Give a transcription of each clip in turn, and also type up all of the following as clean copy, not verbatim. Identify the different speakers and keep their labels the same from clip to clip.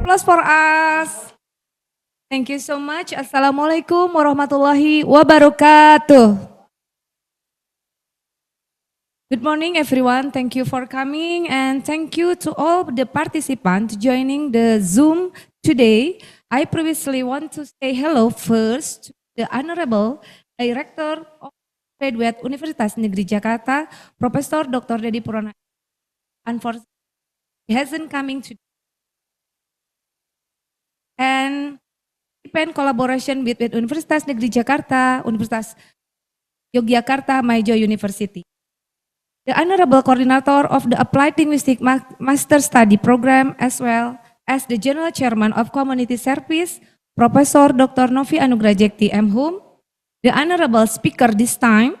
Speaker 1: applause for us. Thank you so much. Assalamualaikum warahmatullahi wabarakatuh. Good morning everyone. Thank you for coming and thank you to all the participants joining the Zoom today. I previously want to say hello first to the Honorable Director of Graduate Universitas Negeri Jakarta, Profesor Dr. Dedi Purana. Unfortunately, he hasn't coming today. And in collaboration with Universitas Negeri Jakarta, Universitas Yogyakarta, Maijo University. The Honorable Coordinator of the Applied Linguistic Master Study Program as well as the General Chairman of Community Service, Profesor Dr. Novi Anugrajekti M. Hum. The Honorable Speaker this time,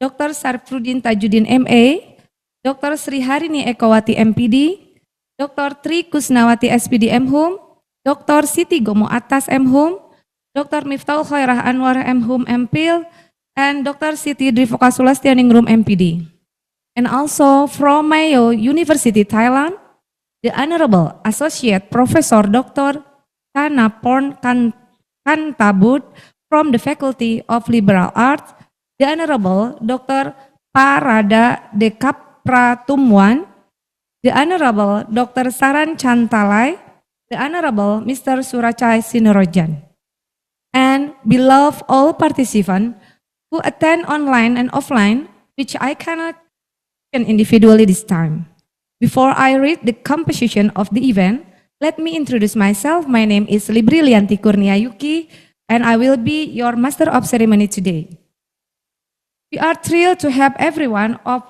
Speaker 1: Dr. Sarifudin Tajudin MA, Dr. Sri Harini Ekawati MPD, Dr. Tri Kusnawati SPD M. Hum, Dr. Siti Gomo Atas M. Hum, Dr. Miftahul Khairah Anwar M. Hum MPhil, and Dr. Siti Drivoka Sulastianingrum MPD. And also from Mayo University, Thailand, the Honorable Associate Professor Dr. Thanapon Kantabut from the Faculty of Liberal Arts, the Honorable Dr. Parada De Kapratumwan, the Honorable Dr. Saran Chantalai, the Honorable Mr. Surachai Sinorojan, and beloved all participants who attend online and offline, which I cannot individually this time. Before I read the composition of the event, let me introduce myself. My name is Librilianti Kurnia Yuki, and I will be your Master of Ceremony today. We are thrilled to have everyone of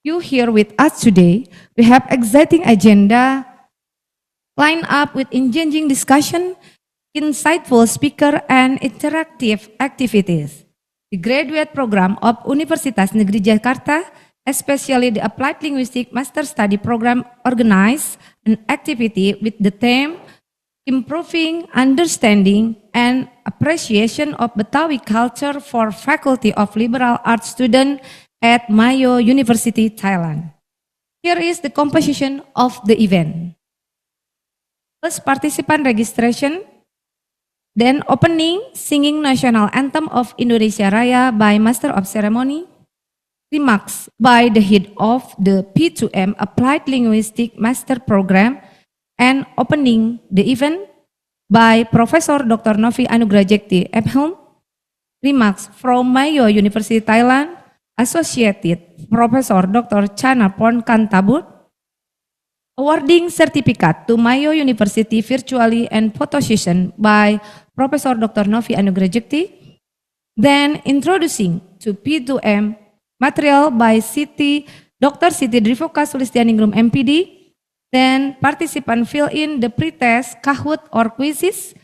Speaker 1: you here with us today. We have exciting agenda lined up with engaging discussion, insightful speaker, and interactive activities. The graduate program of Universitas Negeri Jakarta, especially the Applied Linguistic Master Study Program, organized an activity with the theme Improving Understanding and Appreciation of Betawi Culture for Faculty of Liberal Arts students at Mayo University, Thailand. Here is the composition of the event. First, participant registration, then opening, singing national anthem of Indonesia Raya by Master of Ceremony, remarks by the head of the P2M Applied Linguistic Master Program, and opening the event by Professor Dr. Novi Anugrajekti M. Hum, remarks from Mayo University, Thailand, Associated Professor Dr. Thanapon Kantabut, awarding certificate to Mayo University virtually and photo session by Professor Dr. Novi Anugrajekti, then introducing to P2M material by Dr. Siti Drivoka Sulistianingrum MPD, then participant fill in the pretest, Kahoot or quizzes,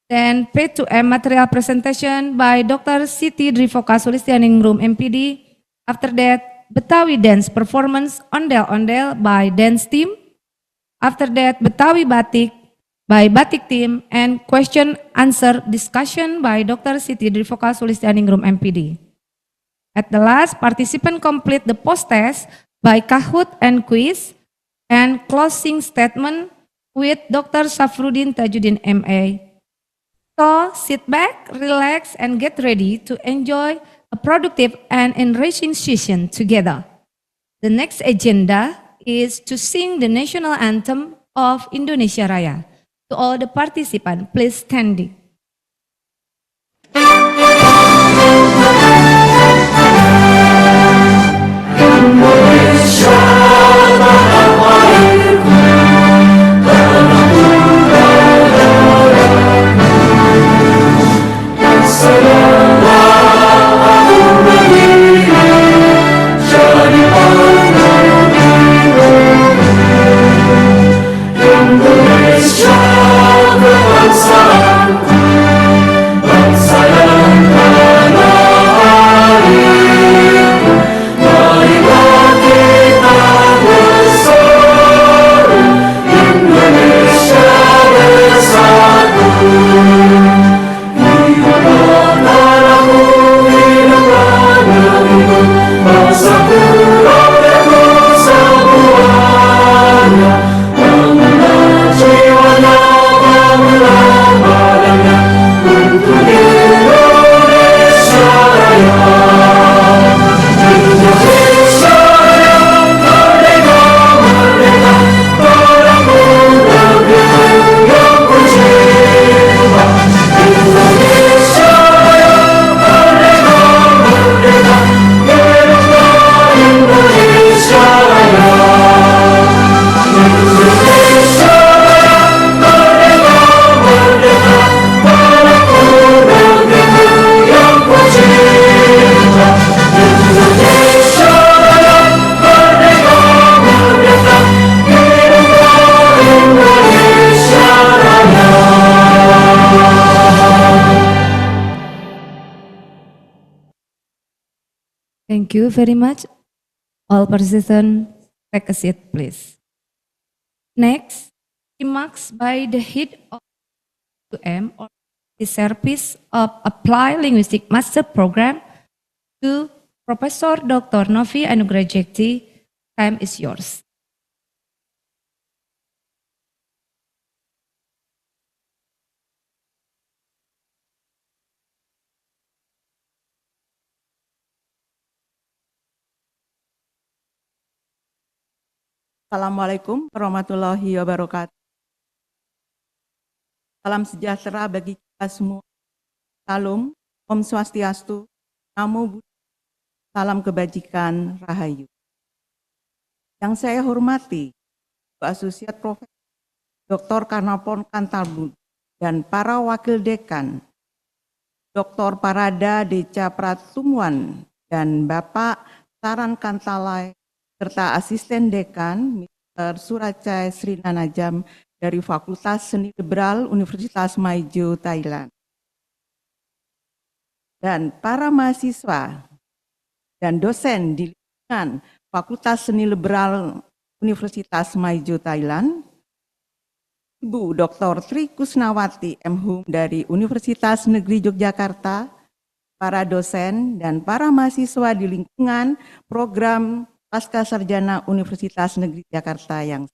Speaker 1: then P2M material presentation by Dr. Siti Drivoka Sulistianingrum MPD. After that, Betawi dance performance ondel-ondel by dance team. After that, Betawi batik by batik team, and question answer discussion by Dr. Siti Drivoka Sulistianingrum MPD. At the last, participant complete the post-test by Kahoot and quiz, and closing statement with Dr. Sarifudin Tajudin MA. So sit back, relax, and get ready to enjoy a productive and enriching session together. The next agenda is to sing the national anthem of Indonesia Raya. To all the participants, please stand.
Speaker 2: Bangsa
Speaker 1: Thank you very much. All participants, take a seat, please. Next, remarks by the head of UM or the Service of Applied Linguistic Master Program to Professor Dr. Novi Anugrahjekti. Time is yours.
Speaker 2: Assalamualaikum warahmatullahi wabarakatuh. Salam sejahtera bagi kita semua. Salam, Om Swastiastu, Namo Buddhaya, salam kebajikan, Rahayu. Yang saya hormati, Asosiat Profesor Dr. Karnapon Kantalbun dan para wakil dekan, Dr. Parada Deca Pratumuan dan Bapak Saran Kantalai, serta asisten dekan, Mr. Suracai Sri Nanajam dari Fakultas Seni Liberal Universitas Maijo, Thailand. Dan para mahasiswa dan dosen di lingkungan Fakultas Seni Liberal Universitas Maijo, Thailand, Ibu Dr. Tri Kusnawati M. Hum dari Universitas Negeri Yogyakarta, para dosen dan para mahasiswa di lingkungan program Pasca Sarjana Universitas Negeri Jakarta yang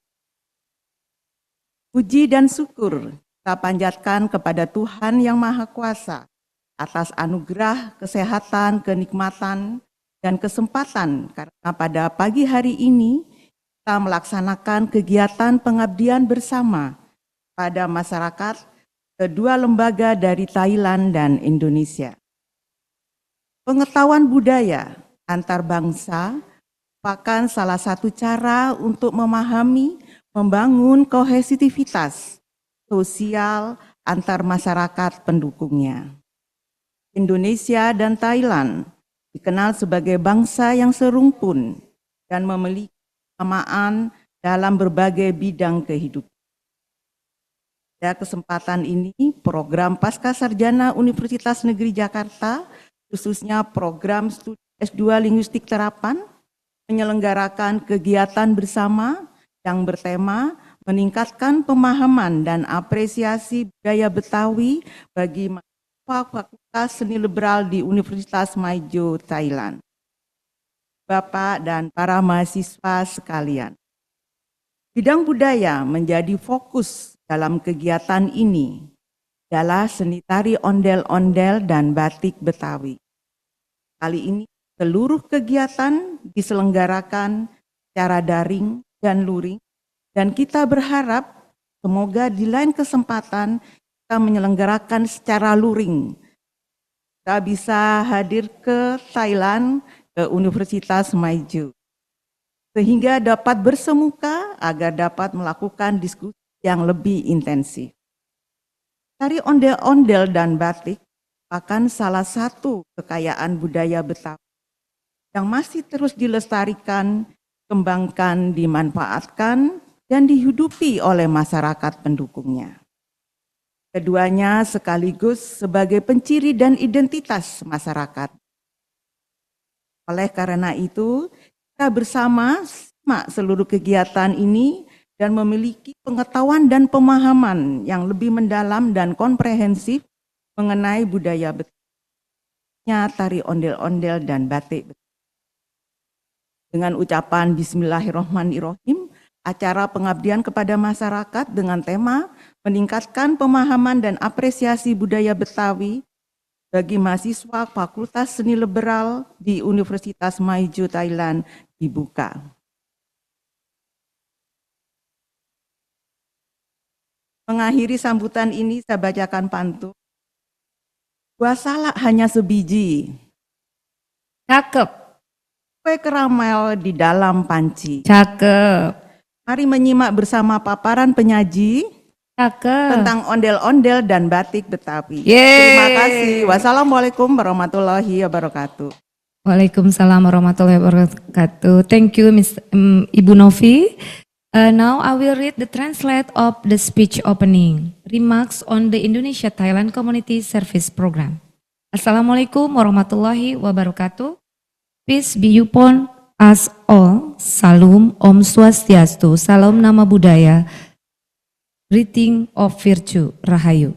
Speaker 2: puji dan syukur kita panjatkan kepada Tuhan Yang Maha Kuasa atas anugerah, kesehatan, kenikmatan, dan kesempatan karena pada pagi hari ini kita melaksanakan kegiatan pengabdian bersama pada masyarakat kedua lembaga dari Thailand dan Indonesia. Pengetahuan budaya antar bangsa merupakan salah satu cara untuk memahami, membangun kohesivitas sosial antar masyarakat pendukungnya. Indonesia dan Thailand dikenal sebagai bangsa yang serumpun dan memiliki kesamaan dalam berbagai bidang kehidupan. Pada kesempatan ini, program Pasca Sarjana Universitas Negeri Jakarta, khususnya program studi S2 Linguistik Terapan, menyelenggarakan kegiatan bersama yang bertema meningkatkan pemahaman dan apresiasi budaya Betawi bagi mahasiswa Fakultas Seni Liberal di Universitas Maijo, Thailand. Bapak dan para mahasiswa sekalian, bidang budaya menjadi fokus dalam kegiatan ini adalah seni tari ondel-ondel dan batik Betawi. Kali ini seluruh kegiatan diselenggarakan secara daring dan luring, dan kita berharap semoga di lain kesempatan kita menyelenggarakan secara luring. Kita bisa hadir ke Thailand, ke Universitas Maijo, sehingga dapat bersemuka agar dapat melakukan diskusi yang lebih intensif. Tari ondel-ondel dan batik merupakan salah satu kekayaan budaya Betawi yang masih terus dilestarikan, kembangkan, dimanfaatkan, dan dihidupi oleh masyarakat pendukungnya. Keduanya sekaligus sebagai penciri dan identitas masyarakat. Oleh karena itu, kita bersama simak seluruh kegiatan ini dan memiliki pengetahuan dan pemahaman yang lebih mendalam dan komprehensif mengenai budaya Betawi, tari ondel-ondel dan batik Betawi. Dengan ucapan Bismillahirrahmanirrahim, acara pengabdian kepada masyarakat dengan tema meningkatkan pemahaman dan apresiasi budaya Betawi bagi mahasiswa Fakultas Seni Liberal di Universitas Maijo, Thailand dibuka. Mengakhiri sambutan ini saya bacakan pantun. Gua salak hanya sebiji.
Speaker 1: Cakep.
Speaker 2: Kue keramel di dalam panci.
Speaker 1: Cakep.
Speaker 2: Mari menyimak bersama paparan penyaji
Speaker 1: Cakep.
Speaker 2: tentang ondel-ondel dan batik Betawi.
Speaker 1: Yeay.
Speaker 2: Terima kasih. Wassalamualaikum warahmatullahi wabarakatuh.
Speaker 1: Waalaikumsalam warahmatullahi wabarakatuh. Thank you, Ibu Novi. Now I will read the translate of the speech opening. Remarks on the Indonesia-Thailand Community Service Program. Assalamualaikum warahmatullahi wabarakatuh. Peace be upon us all. Salam Om Swastiastu. Salam Nama Budaya. Greeting of Virtue. Rahayu.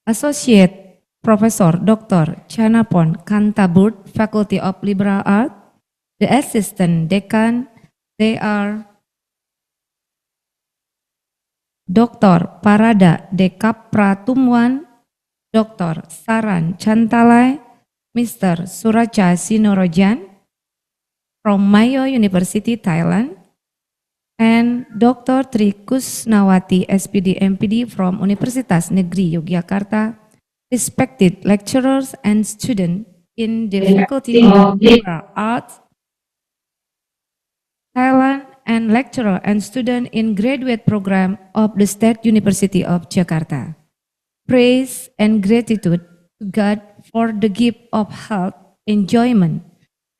Speaker 1: Associate Professor Dr. Chanapon Kantaburt, Faculty of Liberal Arts. The Assistant Decan, they are Dr. Parada Dekapratumwan, Dr. Saran Chantalai, Mr. Suracha Sinorojan from Mayo University, Thailand, and Dr. Tri Kusnawati, SPD MPD from Universitas Negeri Yogyakarta, respected lecturers and students in the Faculty of Liberal Arts, Thailand, and lecturer and student in graduate program of the State University of Jakarta. Praise and gratitude to God for the gift of health, enjoyment,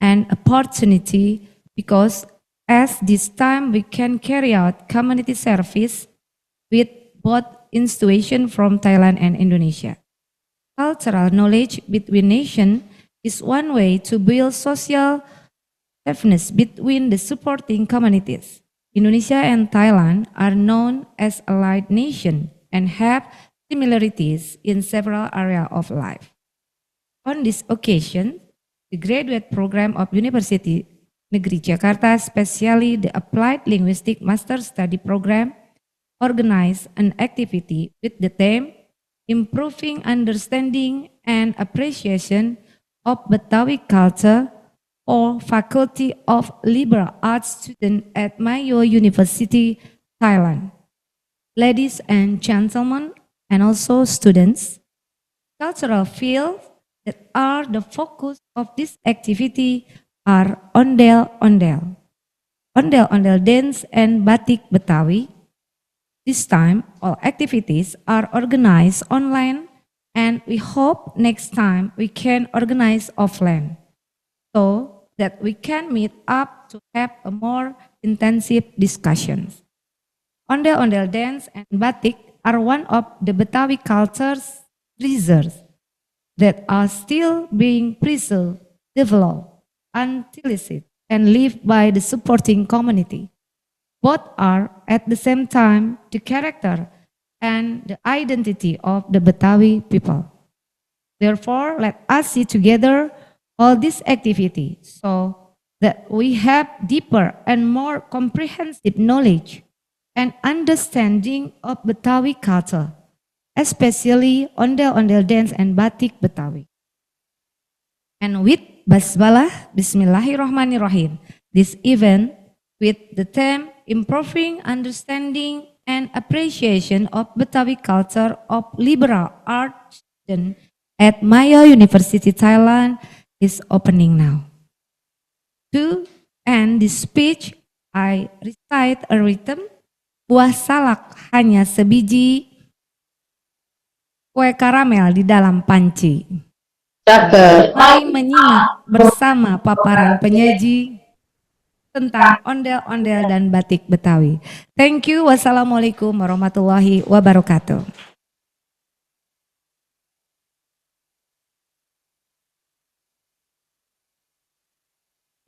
Speaker 1: and opportunity, because at this time we can carry out community service with both institutions from Thailand and Indonesia. Cultural knowledge between nations is one way to build social safeness between the supporting communities. Indonesia and Thailand are known as allied nations and have similarities in several areas of life. On this occasion, the graduate program of University Negeri Jakarta, especially the Applied Linguistic Master Study Program, organized an activity with the theme Improving Understanding and Appreciation of Betawi Culture or Faculty of Liberal Arts students at Mayo University, Thailand. Ladies and gentlemen, and also students, cultural fields that are the focus of this activity are ondel-ondel, ondel-ondel dance and batik Betawi. This time, all activities are organized online, and we hope next time we can organize offline, so that we can meet up to have a more intensive discussions. Ondel-ondel dance and batik are one of the Betawi culture's treasures that are still being preserved, developed, utilized, and lived by the supporting community. Both are at the same time the character and the identity of the Betawi people. Therefore, let us see together all this activity so that we have deeper and more comprehensive knowledge and understanding of Betawi culture, especially ondel-ondel dance and batik Betawi. And with Basmalah, Bismillahirrahmanirrahim, this event with the theme Improving Understanding and Appreciation of Betawi Culture of Liberal Arts at Mayo University, Thailand is opening now. To end this speech, I recite a rhythm. Buah salak hanya sebiji, kue karamel di dalam panci. Mari menyimak bersama paparan penyaji tentang ondel-ondel dan batik Betawi. Thank you. Wassalamualaikum warahmatullahi wabarakatuh.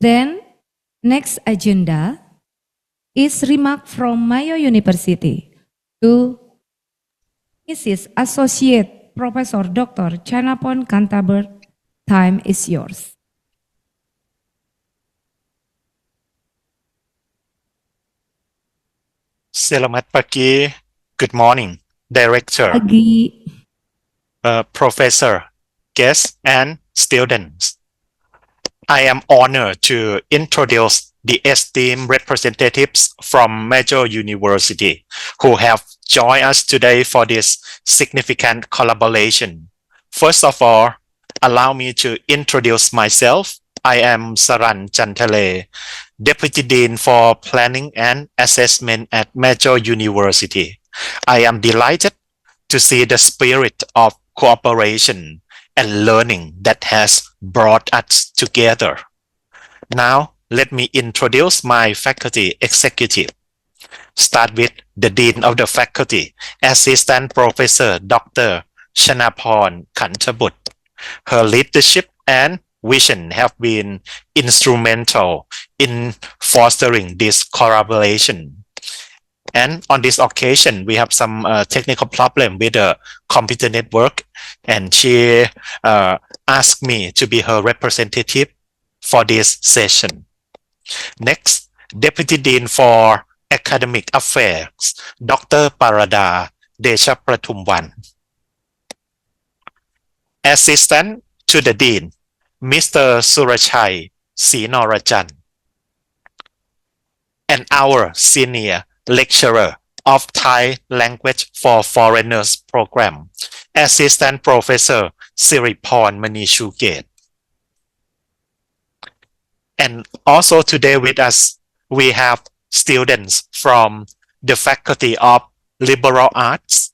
Speaker 1: Then, next agenda is remark from Mayo University to Mrs. Associate Professor Dr. Chanapon Kantaburt. Time is yours.
Speaker 3: Selamat pagi. Good morning, Director,
Speaker 1: Pagi.
Speaker 3: Professor, guests, and students. I am honored to introduce the esteemed representatives from Mayo University who have joined us today for this significant collaboration. First of all, allow me to introduce myself. I am Saran Chantale, Deputy Dean for Planning and Assessment at Mayo University. I am delighted to see the spirit of cooperation and learning that has brought us together. Now, let me introduce my faculty executive. Start with the Dean of the Faculty, Assistant Professor Dr. Chanapon Kantaburt. Her leadership and vision have been instrumental in fostering this collaboration. And on this occasion, we have some technical problem with the computer network, and she asked me to be her representative for this session. Next, Deputy Dean for Academic Affairs, Dr. Parada Deshapratumwan. Assistant to the Dean, Mr. Surachai Sinorajan. And our senior lecturer of Thai Language for Foreigners program, Assistant Professor Siriporn Manishuket. And also today with us, we have students from the Faculty of Liberal Arts,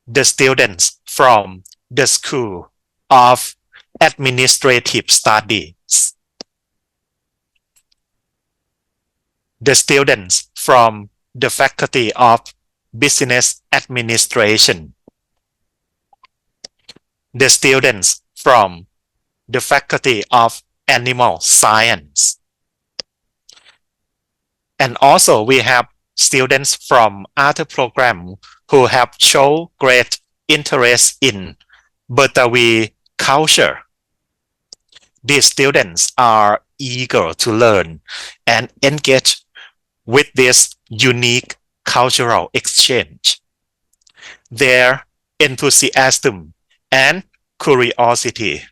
Speaker 3: the students from the School of Administrative Studies, the students from the Faculty of Business Administration, the students from the Faculty of Animal Science. And also we have students from other programs who have shown great interest in Betawi culture. These students are eager to learn and engage with this unique cultural exchange. Their enthusiasm and curiosity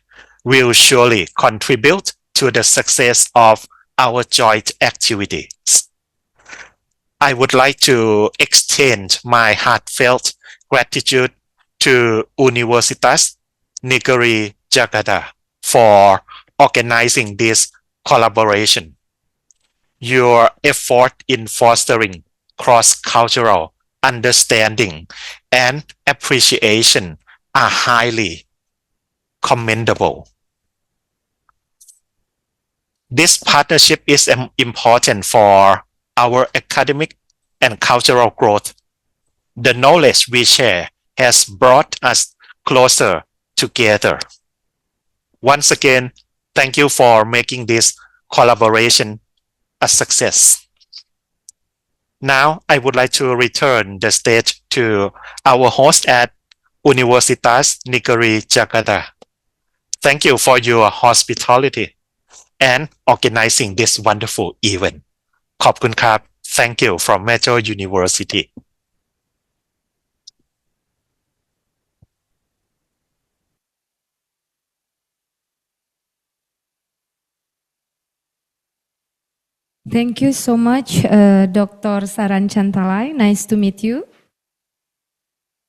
Speaker 3: will surely contribute to the success of our joint activities. I would like to extend my heartfelt gratitude to Universitas Negeri Jakarta for organizing this collaboration. Your effort in fostering cross-cultural understanding and appreciation are highly commendable. This partnership is important for our academic and cultural growth. The knowledge we share has brought us closer together. Once again, thank you for making this collaboration a success. Now, I would like to return the stage to our host at Universitas Negeri Jakarta. Thank you for your hospitality and organizing this wonderful event. ขอบคุณครับ Thank you from Major University.
Speaker 1: Thank you so much, Dr. Saran Chantalai. Nice to meet you.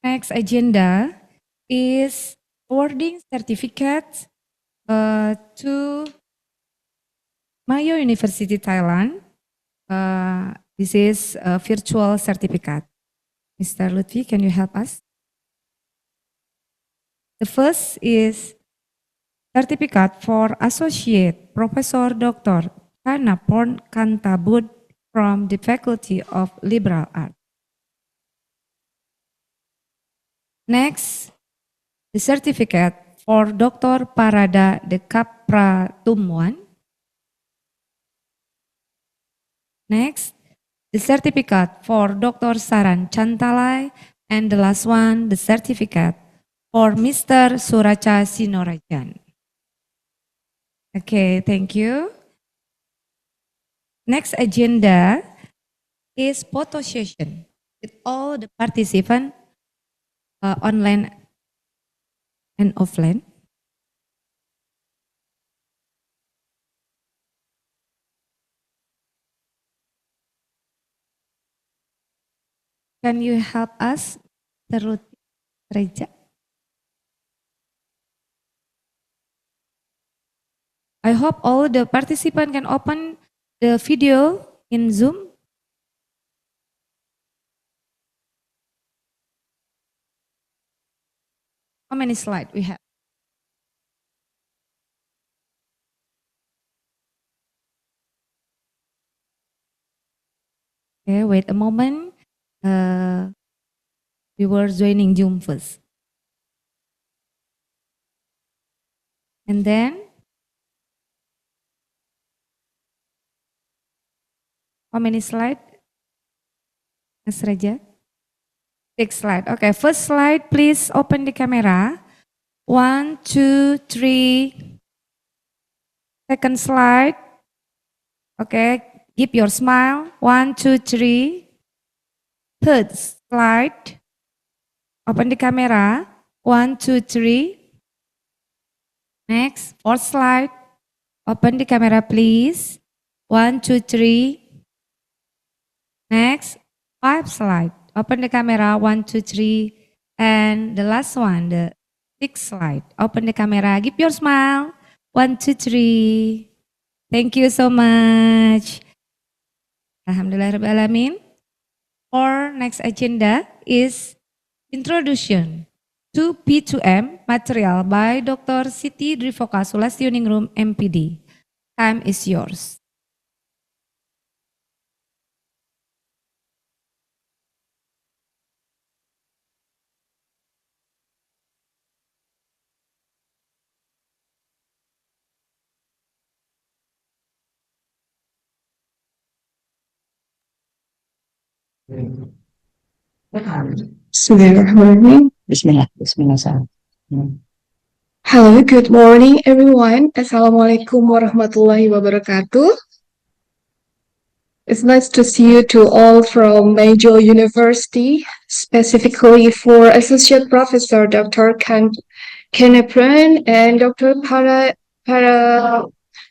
Speaker 1: Next agenda is awarding certificates to Mayo University, Thailand. This is a virtual certificate. Mr. Lutfi, can you help us? The first is certificate for Associate Professor Dr. Kanapon Kantabud from the Faculty of Liberal Arts. Next, the certificate for Dr. Parada de Capratumwan. Next, the certificate for Dr. Saran Chantalai, and the last one, the certificate for Mr. Suracha Sinorajan. Okay, thank you. Next agenda is photo session with all the participants online and offline. Can you help us, Mr. Reja? I hope all the participants can open the video in Zoom. How many slides we have? Okay, wait a moment. We were joining Zoom first. And then, how many slide? Mas Raja? 6 slide. Okay, first slide, please open the camera. 1, 2, 3. Second slide. Okay, give your smile. 1, 2, 3. Third slide. Open the camera. 1, 2, 3. Next, fourth slide. Open the camera, please. 1, 2, 3. Next, 5 slide. Open the camera. 1, 2, 3. And the last one, the 6th slide. Open the camera. Give your smile. 1, 2, 3. Thank you so much. Alhamdulillahirrahmanirrahim. Our next agenda is introduction to P2M material by Dr. Siti Drivoka Sulastioningrum MPD. Time is yours.
Speaker 4: Bismillahirrahmanirrahim.
Speaker 5: Bismillah.
Speaker 4: Hello, good morning everyone. Assalamualaikum warahmatullahi wabarakatuh. It's nice to see you two all from Major University, specifically for Associate Professor Dr. Kenepran and Dr.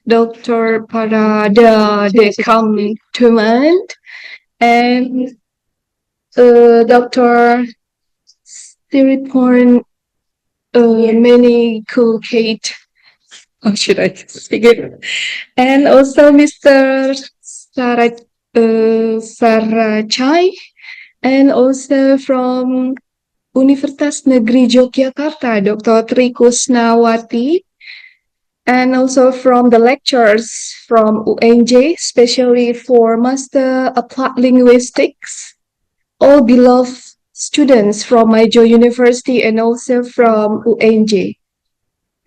Speaker 4: Dr. Parada Dekam Tuman and Dr. Siriporn many cool Kate. How should I speak it? And also Mr. Sarachai, and also from Universitas Negeri Yogyakarta, Dr. Tri Kusnawati, and also from the lecturers from UNJ, especially for Master Applied Linguistics, all beloved students from Major University and also from UNJ.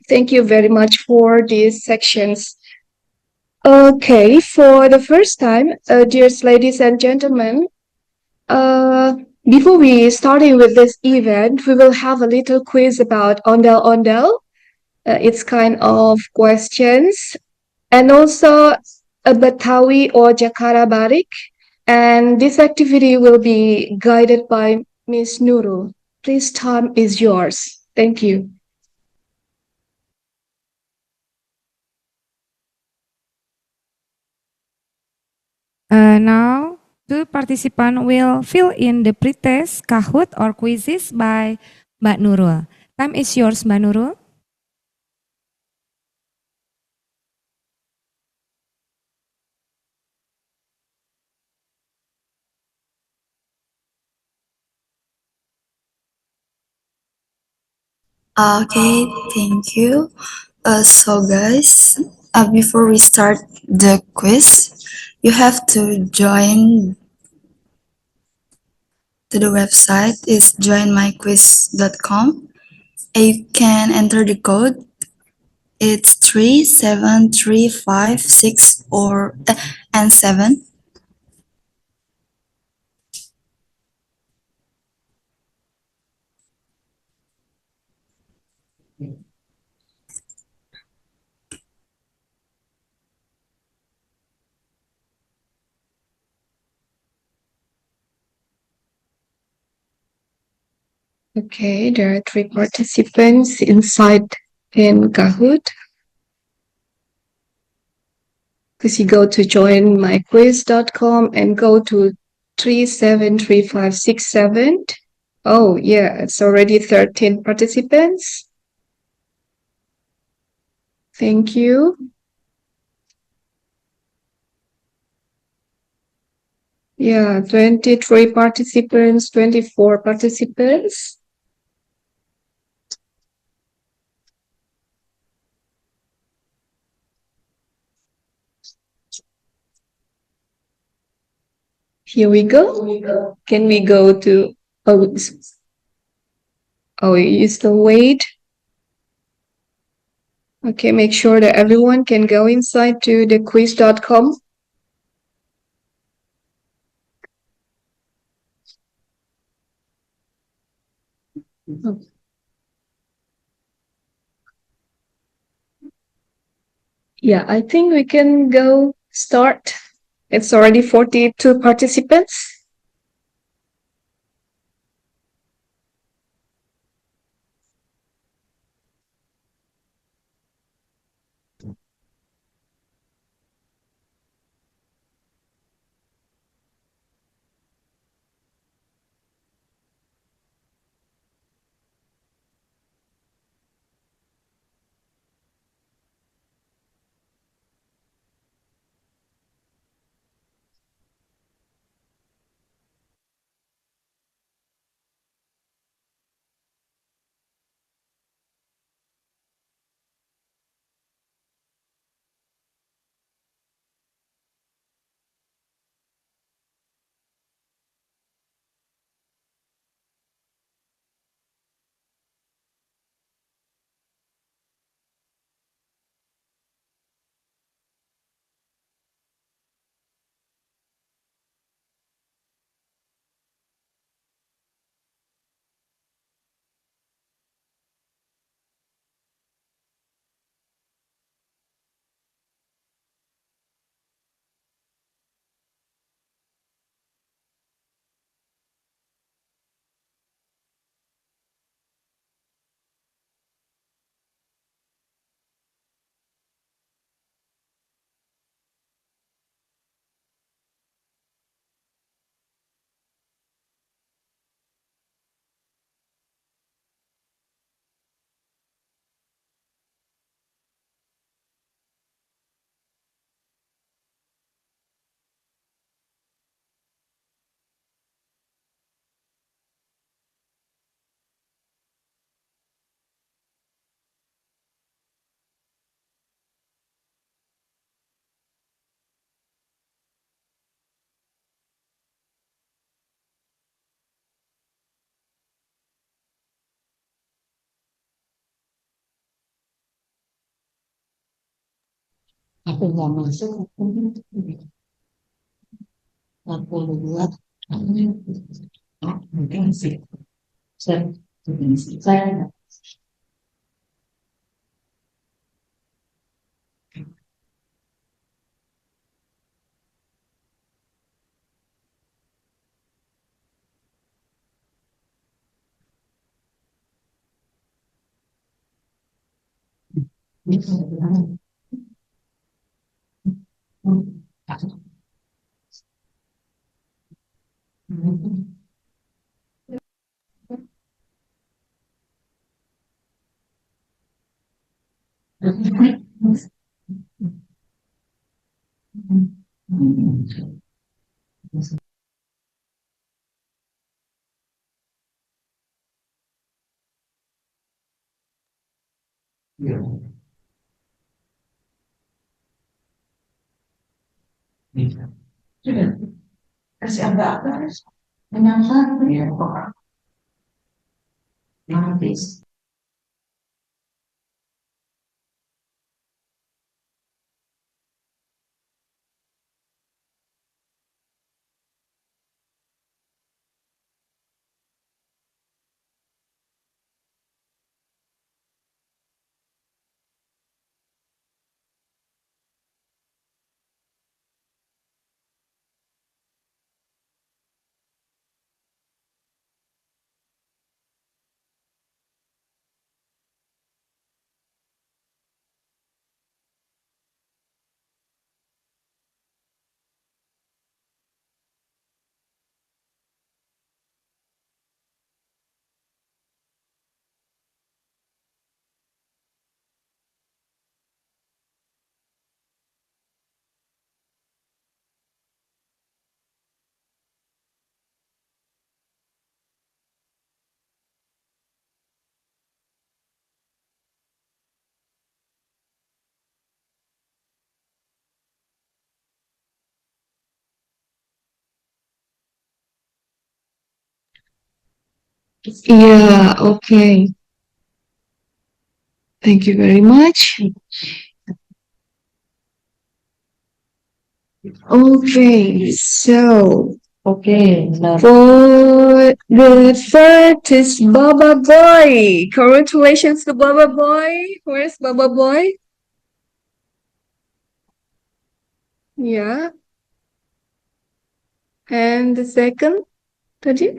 Speaker 4: Thank you very much for these sections. Okay, for the first time, dear ladies and gentlemen, before we starting with this event, we will have a little quiz about ondel-ondel. It's kind of questions, and also a Betawi or Jakarta Barik. And this activity will be guided by Miss Nurul. Please, time is yours. Thank you.
Speaker 1: Now, the participant will fill in the pretest, Kahoot, or quizzes by Mbak Nurul. Time is yours, Mbak Nurul.
Speaker 5: Okay, thank you. So guys, before we start the quiz, you have to join to the website. It's joinmyquiz.com. You can enter the code. It's 37356 and 7.
Speaker 4: Okay, there are 3 participants inside in Kahoot. Because you go to joinmyquiz.com and go to 373567. Oh, yeah, it's already 13 participants. Thank you. Yeah, 23 participants, 24 participants. Here we go. Can we go to, you still wait? Okay, make sure that everyone can go inside to the quiz.com. Yeah, I think we can go start. It's already 42 participants.
Speaker 6: Aku nggak masuk, aku buat mungkin sih saya bisa bilang sudah kasih apa menyangka ya kok nanti
Speaker 4: Yeah, okay. Thank you very much. Okay, so
Speaker 6: Okay, now
Speaker 4: for the third is Baba Boy. Congratulations to Baba Boy. Where's Baba Boy? Yeah. And the second, tadi?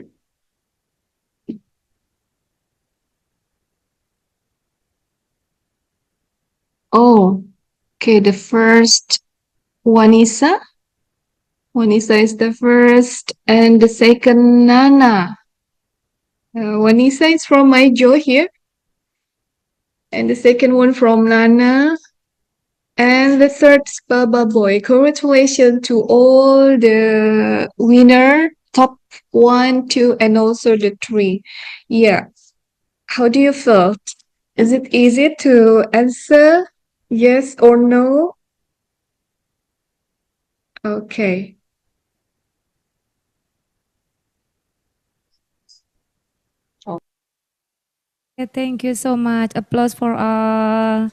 Speaker 4: Oh, okay, the first, Wanisa. Wanisa is the first, and the second, Nana. Wanisa is from Maijo here, and the second one from Nana, and the third is Baba Boy. Congratulations to all the winner, top 1, 2, and also the 3. Yeah. How do you feel? Is it easy to answer yes or no? Okay.
Speaker 1: Okay, thank you so much. Applause for all.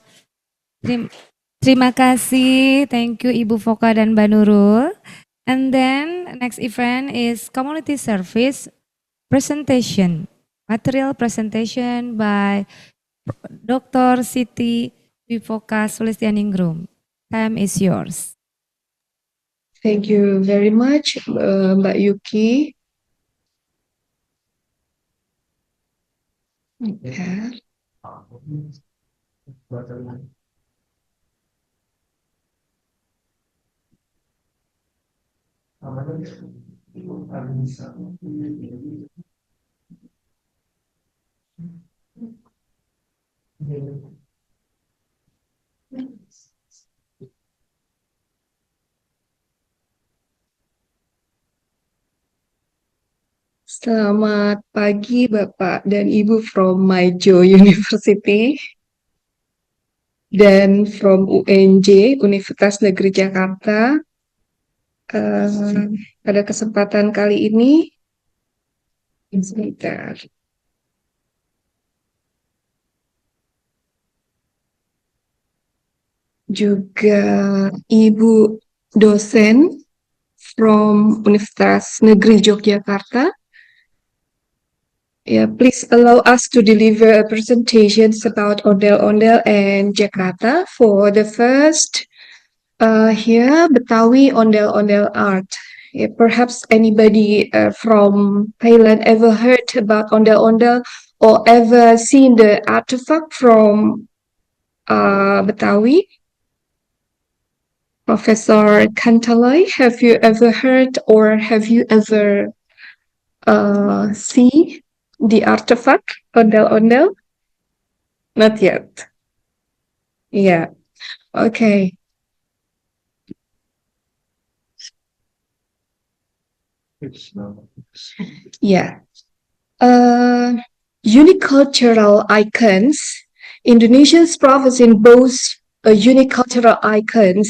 Speaker 1: Terima kasih. Thank you Ibu Foka dan Mbak Nurul. And then next event is community service presentation. Material presentation by Dr. Siti Wifoka Sulistianingrum. Time is yours.
Speaker 4: Thank you very much, Mbak Yuki. Yeah. Selamat pagi Bapak dan Ibu from Maijo University dan from UNJ Universitas Negeri Jakarta. Pada kesempatan kali ini, sebentar. Juga Ibu dosen from Universitas Negeri Yogyakarta. Yeah, please allow us to deliver a presentation about ondel-ondel and Jakarta. For the first, here Betawi ondel-ondel art. Yeah, perhaps anybody from Thailand ever heard about ondel-ondel or ever seen the artifact from Betawi? Professor Kantalai, have you ever heard or have you ever see the artifact ondel-ondel? Not yet. Yeah. Okay. Yeah. Unique cultural icons. Indonesia's province boasts unique cultural icons,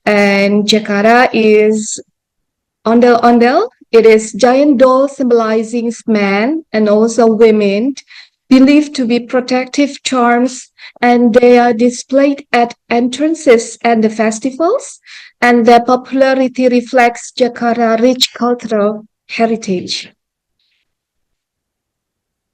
Speaker 4: and Jakarta is ondel-ondel. It is giant doll symbolizing men and also women, believed to be protective charms, and they are displayed at entrances and the festivals, and their popularity reflects Jakarta's rich cultural heritage.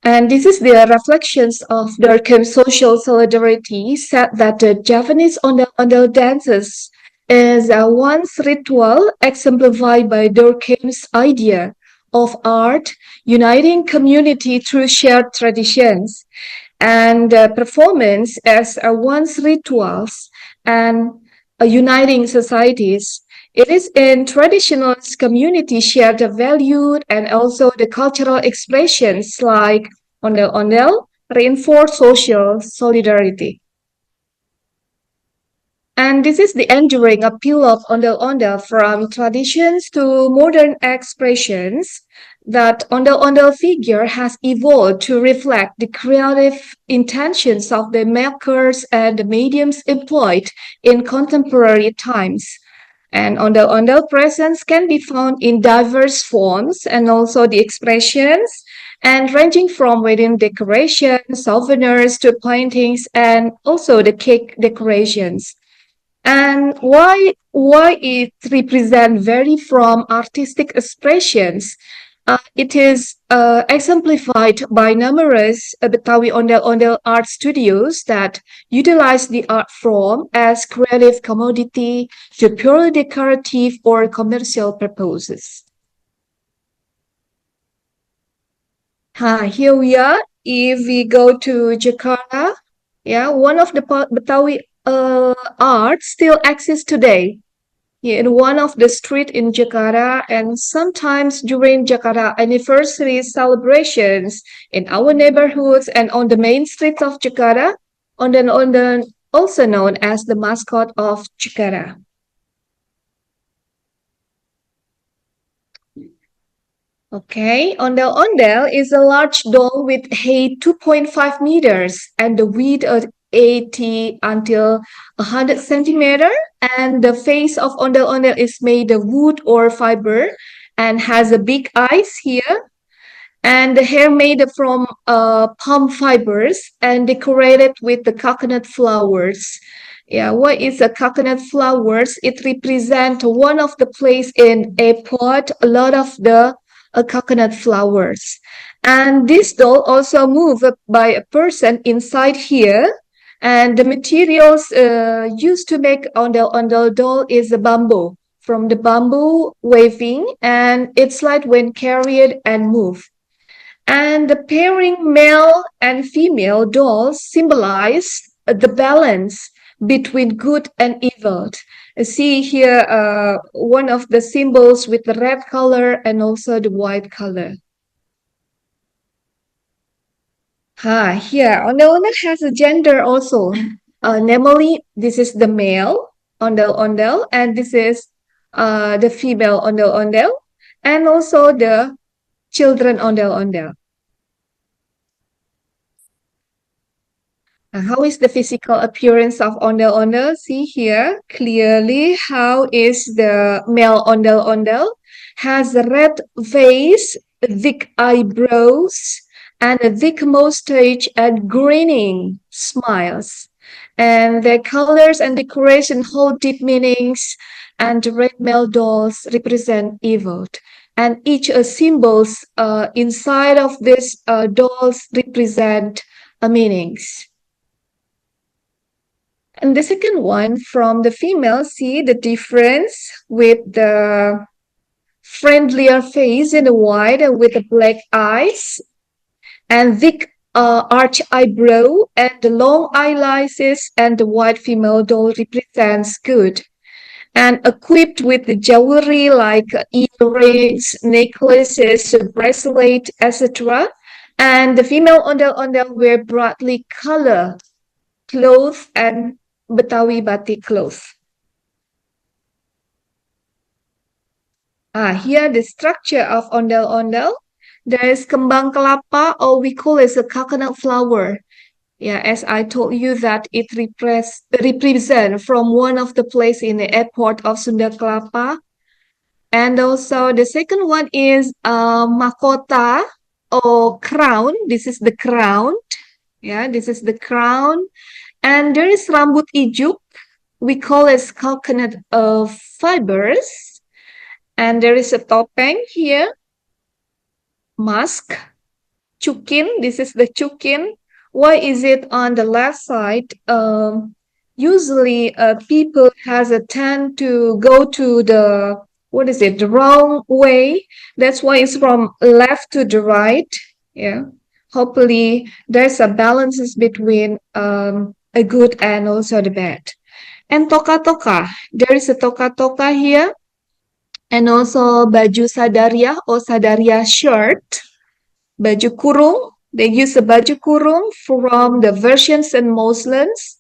Speaker 4: And this is the reflections of Durkheim's social solidarity, said that the Japanese ondel-ondel dances is a once ritual exemplified by Durkheim's idea of art uniting community through shared traditions, and performance as a once rituals and uniting societies. It is in traditional community shared value and also the cultural expressions like ondel-ondel reinforce social solidarity. And this is the enduring appeal of ondel-ondel from traditions to modern expressions, that ondel-ondel figure has evolved to reflect the creative intentions of the makers and the mediums employed in contemporary times. And ondel-ondel presence can be found in diverse forms and also the expressions and ranging from wedding decorations, souvenirs to paintings, and also the cake decorations. And why it represent vary from artistic expressions? It is exemplified by numerous Betawi ondel-ondel art studios that utilize the art form as creative commodity to purely decorative or commercial purposes. Here we are. If we go to Jakarta, yeah, one of the Betawi art still exists today. In one of the street in Jakarta, and sometimes during Jakarta anniversary celebrations in our neighborhoods and on the main streets of Jakarta, also known as the mascot of Jakarta. Okay, ondel-ondel is a large doll with height 2.5 meters and the width of 80 until 100 centimeter. And the face of ondel-ondel is made of wood or fiber and has a big eyes here. And the hair made from palm fibers and decorated with the coconut flowers. Yeah, what is a coconut flowers? It represents one of the place in a pot, a lot of the coconut flowers. And this doll also moved by a person inside here. And the materials used to make ondel-ondel doll is the bamboo, from the bamboo waving, and it's light when carried and moved. And the pairing male and female dolls symbolize the balance between good and evil. See here one of the symbols with the red color and also the white color. Here, ondel-ondel has a gender also. Namely, this is the male ondel-ondel, and this is the female ondel-ondel, and also the children ondel-ondel. How is the physical appearance of ondel-ondel? See here clearly how is the male ondel-ondel. Has a red face, thick eyebrows, and a thick mustache and grinning smiles. And their colors and decoration hold deep meanings, and the red male dolls represent evil. And each symbols inside of these dolls represent meanings. And the second one from the female, see the difference with the friendlier face in the white and with the black eyes and thick arch eyebrow and the long eyelashes, and the white female doll represents good. And equipped with the jewelry like earrings, necklaces, bracelet, etc. And the female ondel-ondel wear brightly colored clothes and Betawi batik clothes. Here the structure of ondel-ondel. There is kembang kelapa, or we call it a coconut flower. Yeah, as I told you that it represent from one of the place in the airport of Sunda Kelapa. And also the second one is mahkota or crown. This is the crown. Yeah, this is the crown. And there is rambut ijuk. We call it coconut fibers. And there is a topeng here. Mask. Chukin. This is the chukin. Why is it on the left side? Usually people has a tend to go to the, the wrong way. That's why it's from left to the right. Yeah. Hopefully there's a balance between a good and also the bad. And toka-toka. There is a toka-toka here. And also baju sadaria or sadaria shirt. Baju kurung. They use a baju kurung from the Persians and Muslims.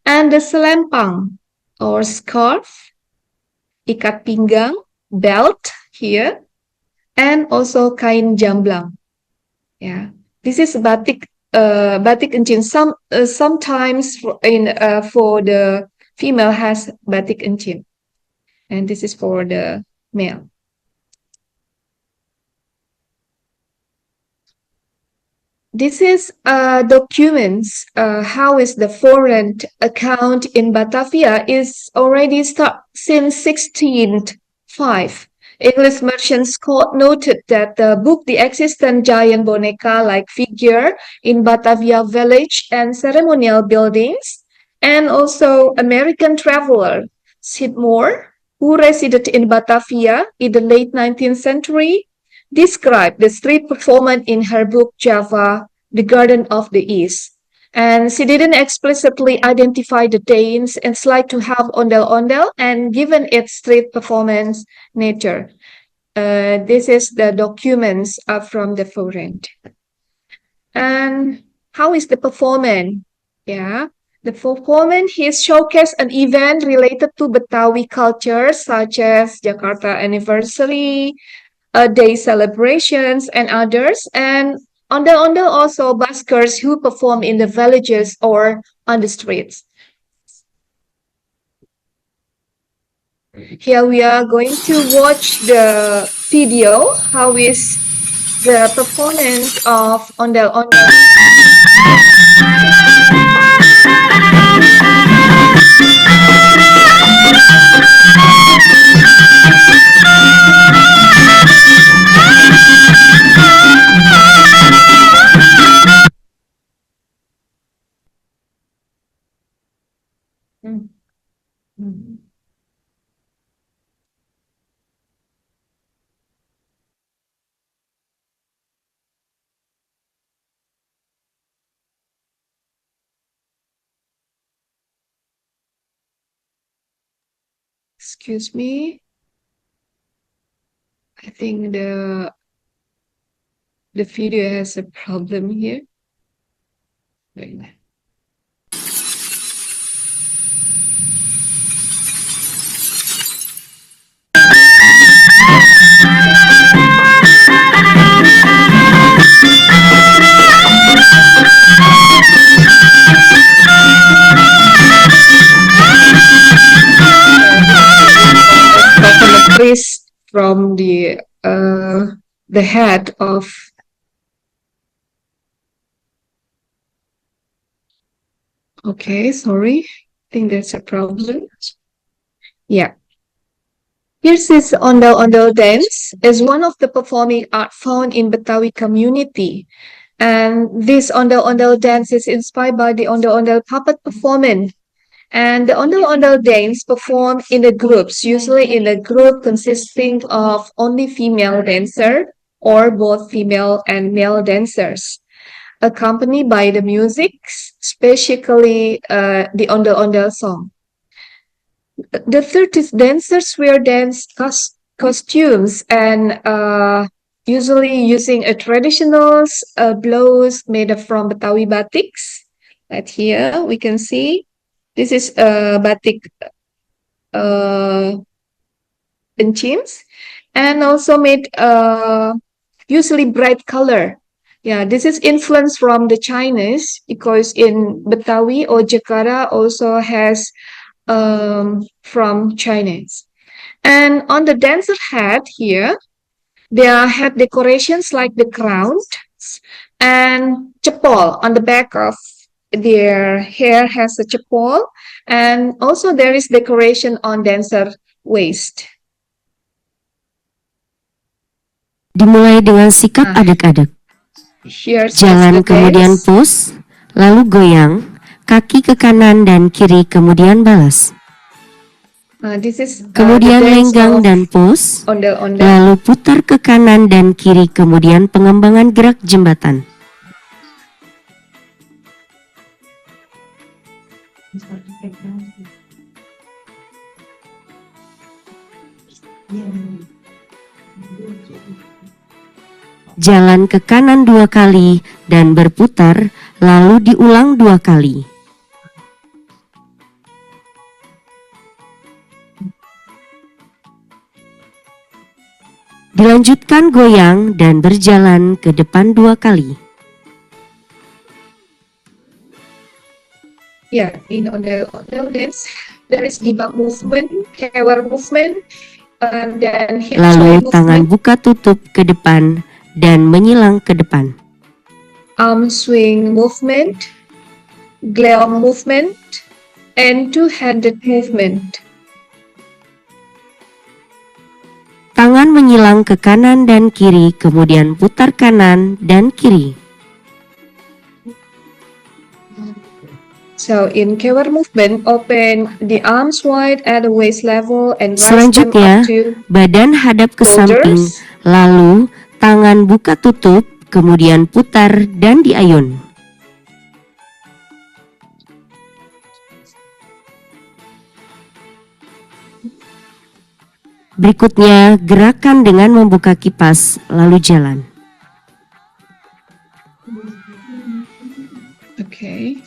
Speaker 4: And the selempang or scarf. Ikat pinggang. Belt here. And also kain jamblang. Yeah. This is batik encin. Sometimes for the female has batik encin, and this is for the male. This is documents. How is the foreign account in Batavia is already start since 1605. English merchant Scott noted that the book the existent giant boneka-like figure in Batavia village and ceremonial buildings, and also American traveler Sidmore, who resided in Batavia in the late 19th century, described the street performance in her book Java, The Garden of the East. And she didn't explicitly identify the Danes and like to have ondel-ondel and given its street performance nature. This is the documents from the foreign. And how is the performance? Yeah, the performance is showcase an event related to Betawi culture such as Jakarta anniversary, day celebrations, and others. And ondel-ondel also buskers who perform in the villages or on the streets. Here we are going to watch the video. How is the performance of ondel-ondel? Excuse me. I think the video has a problem here. Priest from the head of okay, sorry, I think there's a problem. Yeah. Here's this ondel-ondel dance is one of the performing art found in Betawi community. And this ondel-ondel dance is inspired by the ondel-ondel puppet performance. And the ondel-ondel dance performed in the groups, usually in a group consisting of only female dancer or both female and male dancers, accompanied by the music, especially the ondel-ondel song. The 30 dancers wear dance costumes and usually using a traditional blouse made from Betawi batiks. Right here we can see. This is batik penchims and also made usually bright color. Yeah, this is influence from the Chinese because in Betawi or Jakarta also has from Chinese. And on the dancer head here, there had decorations like the crown and cepol on the back of their hair has a cepol, and also there is decoration on dancer waist.
Speaker 7: Dimulai dengan sikap adek-adek.
Speaker 4: Here's
Speaker 7: Jalan
Speaker 4: the
Speaker 7: kemudian
Speaker 4: dance.
Speaker 7: push, lalu goyang, kaki ke kanan dan kiri kemudian balas.
Speaker 4: This is
Speaker 7: Kemudian
Speaker 4: the dance
Speaker 7: lenggang
Speaker 4: of
Speaker 7: dan push,
Speaker 4: ondel-ondel.
Speaker 7: lalu putar ke kanan dan kiri kemudian pengembangan gerak jembatan. Jalan ke kanan 2 kali dan berputar, lalu diulang 2 kali. Dilanjutkan goyang dan berjalan ke depan 2 kali.
Speaker 4: Yeah, in ondel-ondel dance, there is dibak movement, kewer movement, and then
Speaker 7: Lalu
Speaker 4: hip
Speaker 7: tangan
Speaker 4: movement.
Speaker 7: buka tutup ke depan dan menyilang ke depan.
Speaker 4: arm swing movement, glove movement, and two-handed movement.
Speaker 7: Tangan menyilang ke kanan dan kiri, kemudian putar kanan dan kiri.
Speaker 4: So in Kewer movement, open the arms wide at the waist level and raise them
Speaker 7: Selanjutnya,
Speaker 4: up to
Speaker 7: badan hadap ke samping,
Speaker 4: shoulders.
Speaker 7: lalu tangan buka tutup, kemudian putar dan diayun. Berikutnya, gerakan dengan membuka kipas, lalu jalan.
Speaker 4: Okay.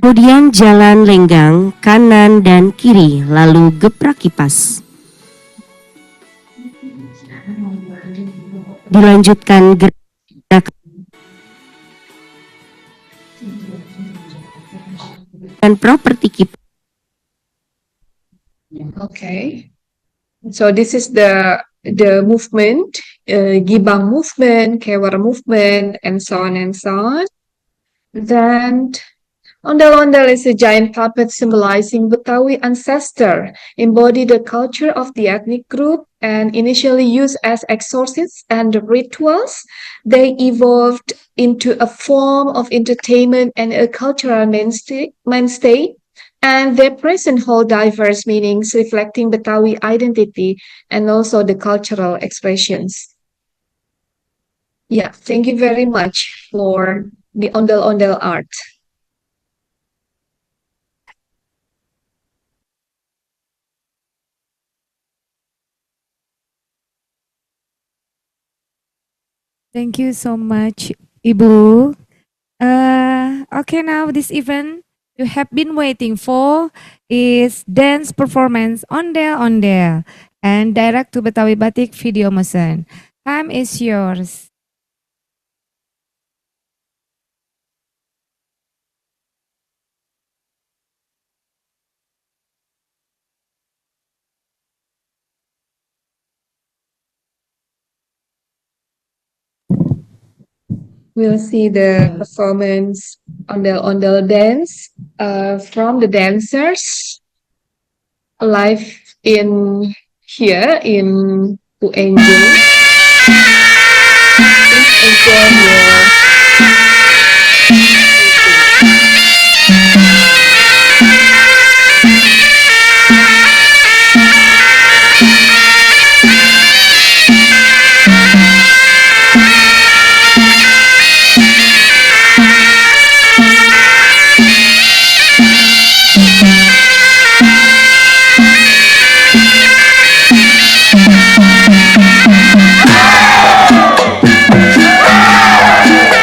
Speaker 7: Kemudian jalan lenggang kanan dan kiri, lalu geprak kipas. Dilanjutkan gerakan dan properti kipas.
Speaker 4: Okay. So this is the movement, Gibang movement, Kewer movement, and so on and so on. Then ondel-ondel is a giant puppet symbolizing Betawi ancestor, embody the culture of the ethnic group, and initially used as exorcists and rituals. They evolved into a form of entertainment and a cultural mainstay, and their present hold diverse meanings reflecting Betawi identity and also the cultural expressions. Yeah, thank you very much for the ondel-ondel art.
Speaker 1: Thank you so much, Ibu. Okay, now this event you have been waiting for is dance performance Ondel Ondel and direct to Betawi Batik video motion. Time is yours.
Speaker 4: We'll see the performance ondel-ondel dance from the dancers live in here in UNJ. Please enjoy your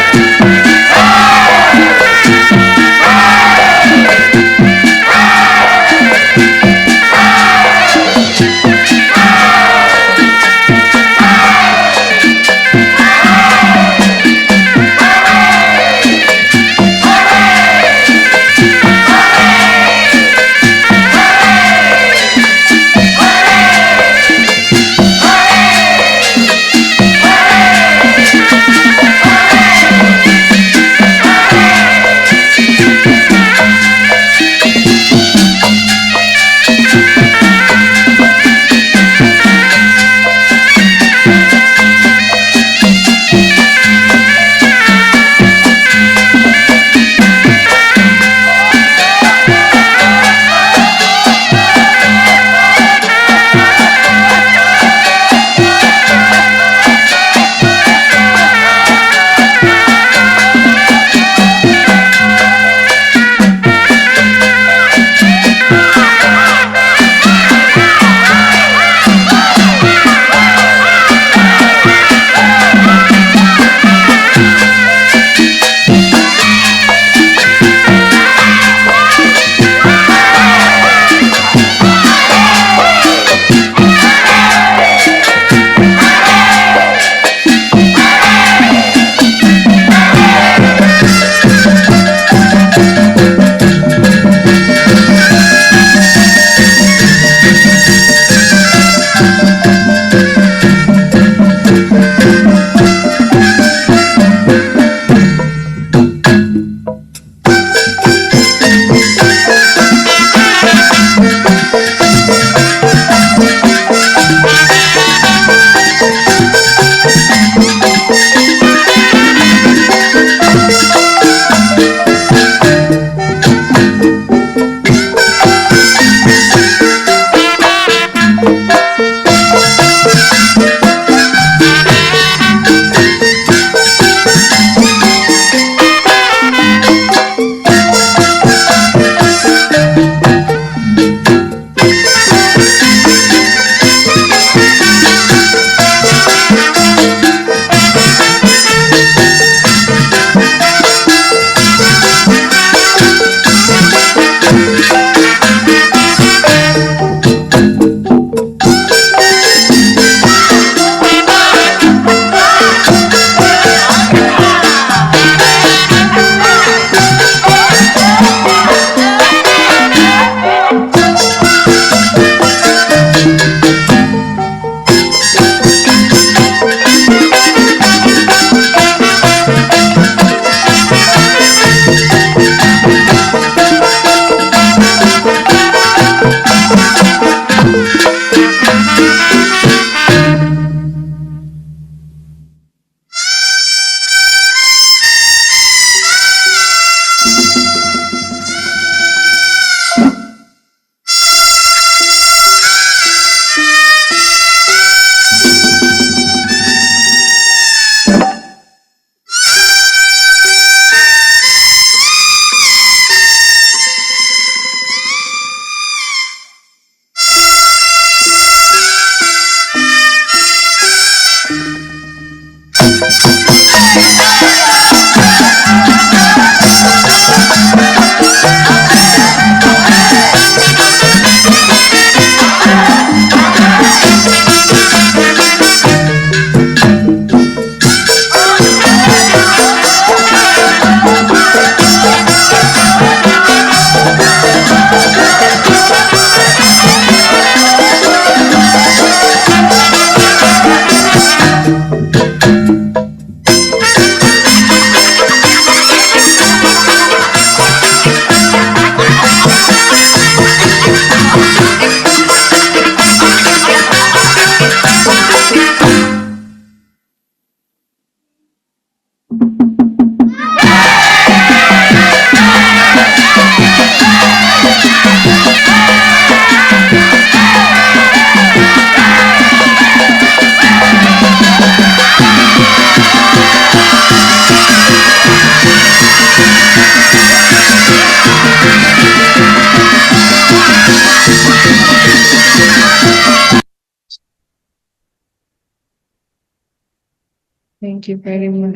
Speaker 4: Thank you very much.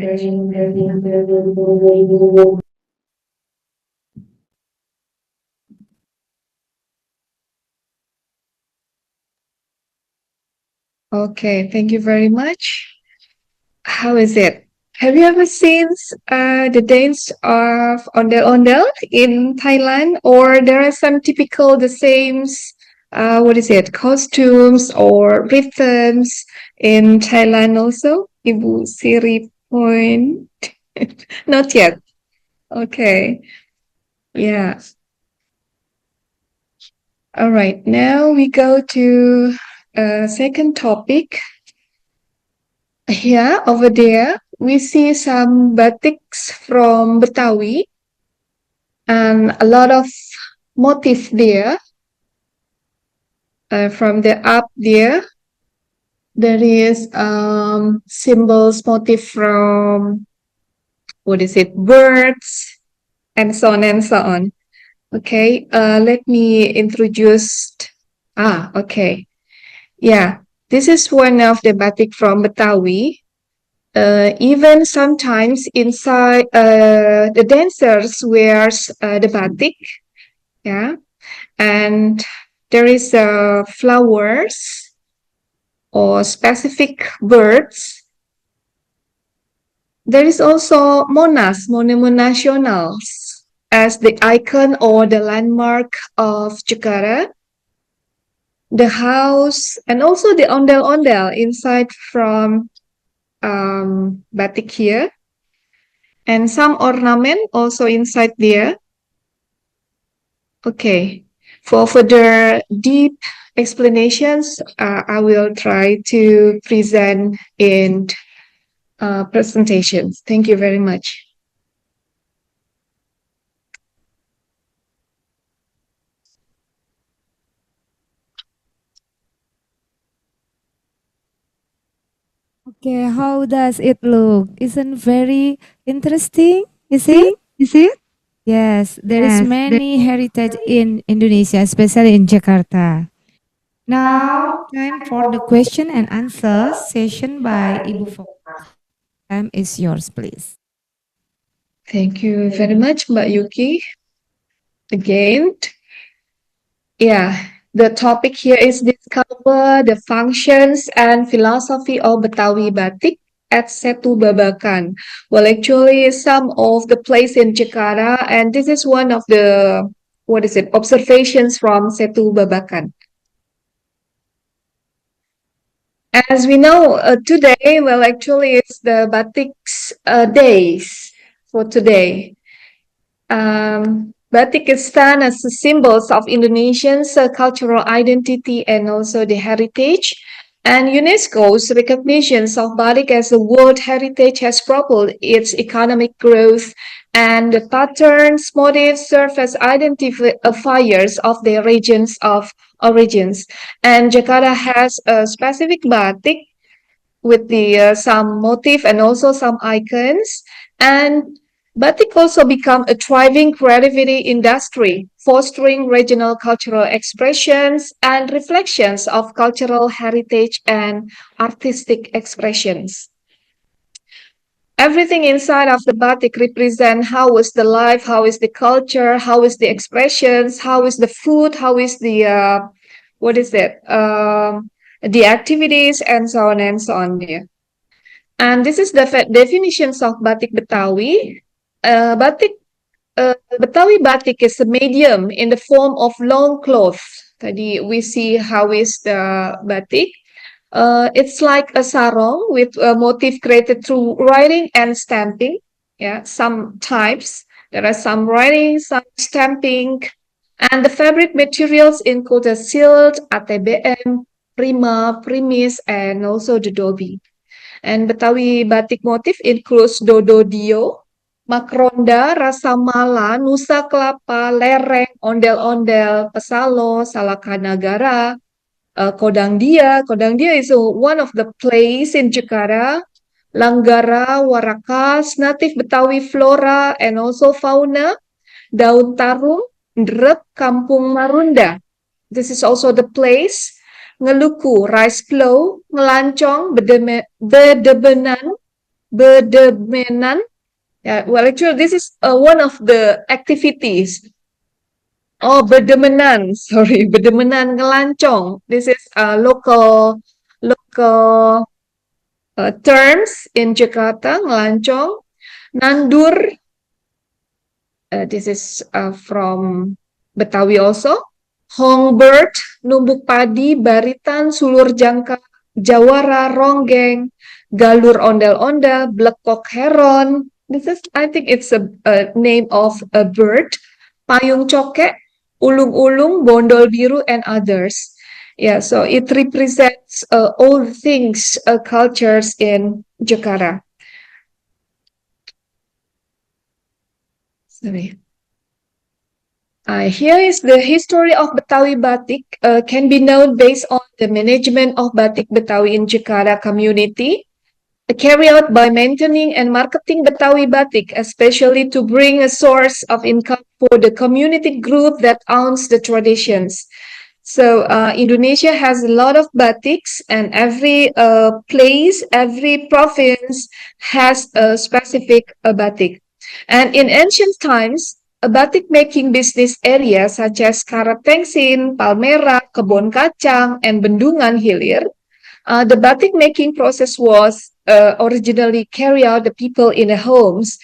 Speaker 4: Okay, thank you very much. How is it? Have you ever seen the dance of ondel-ondel in Thailand? Or there are some typical the same, costumes or rhythms in Thailand also? Ibu Siri point. Not yet. Okay. Yeah. All right. Now we go to second topic. Here, over there, we see some batiks from Betawi and a lot of motif there. From the up there is symbols motif from birds and so on and so on. Okay, let me introduce. Okay. Yeah, this is one of the batik from Betawi. Even sometimes inside the dancers wears the batik, yeah, and there is flowers or specific birds. There is also Monas, Monument Nasional, as the icon or the landmark of Jakarta. The house and also the ondel-ondel inside from batik here, and some ornament also inside there. Okay, for further deep explanations, I will try to present in presentations. Thank you very much.
Speaker 1: Okay, how does it look? Isn't very interesting? Is it? Yes, there is many heritage in Indonesia, especially in Jakarta. Now, time for the question and answer session by Ibu Fok. Time is yours, please.
Speaker 4: Thank you very much, Mbak Yuki. Again, yeah, the topic here is discover the functions and philosophy of Betawi Batik at Setu Babakan. Well, actually, some of the place in Jakarta, and this is one of the observations from Setu Babakan. As we know, today, well, actually, it's the Batik's days for today. Batik is stand as symbols of Indonesians' cultural identity and also the heritage. And UNESCO's recognitions of Batik as a World Heritage has propelled its economic growth, and the patterns, motifs serve as identifiers of their regions of origins. And Jakarta has a specific Batik with the some motif and also some icons. And Batik also become a thriving creativity industry, fostering regional cultural expressions and reflections of cultural heritage and artistic expressions. Everything inside of the batik represent how is the life, how is the culture, how is the expressions, how is the food, how is the the activities, and so on and so on there. And this is the definitions of batik Betawi. Betawi batik is a medium in the form of long cloth. Tadi we see how is the batik. It's like a sarong with a motif created through writing and stamping. Yeah, some types. There are some writing, some stamping, and the fabric materials include the silk, ATBM, Prima, Primis, and also the Dobi. And Betawi batik motif includes Dododio, Makronda, Rasa Mala, Nusa Kelapa, Lereng, Ondel-ondel, Pesalo, Salakanagara, Kodang Dia. Kodang Dia is one of the place in Jakarta. Langgara, Warakas, native Betawi flora and also fauna. Daun Tarum, Ndrep, Kampung Marunda. This is also the place. Ngeluku, rice flow, Ngelancong, Bedebenan, Bedemenan. Yeah, well, actually, this is one of the activities. Oh, bedemenan. Sorry, bedemenan ngelancong. This is local terms in Jakarta. Ngelancong. Nandur. This is from Betawi also. Hongbird, numbuk padi, baritan, sulur jangka, jawara, ronggeng, galur ondel-ondel, blekok heron. This is, I think it's a name of a bird. Payung coke, ulung-ulung, bondol biru, and others. Yeah, so it represents all things, cultures in Jakarta. Sorry. Here is the history of Betawi Batik, can be known based on the management of Batik Betawi in Jakarta community, carried out by maintaining and marketing Betawi Batik, especially to bring a source of income for the community group that owns the traditions. So Indonesia has a lot of batiks, and every place, every province has a specific batik. And in ancient times, a batik making business area such as Karatengsin, Palmera, Kebon Kacang, and Bendungan Hilir, the batik making process was originally carried out the people in the homes.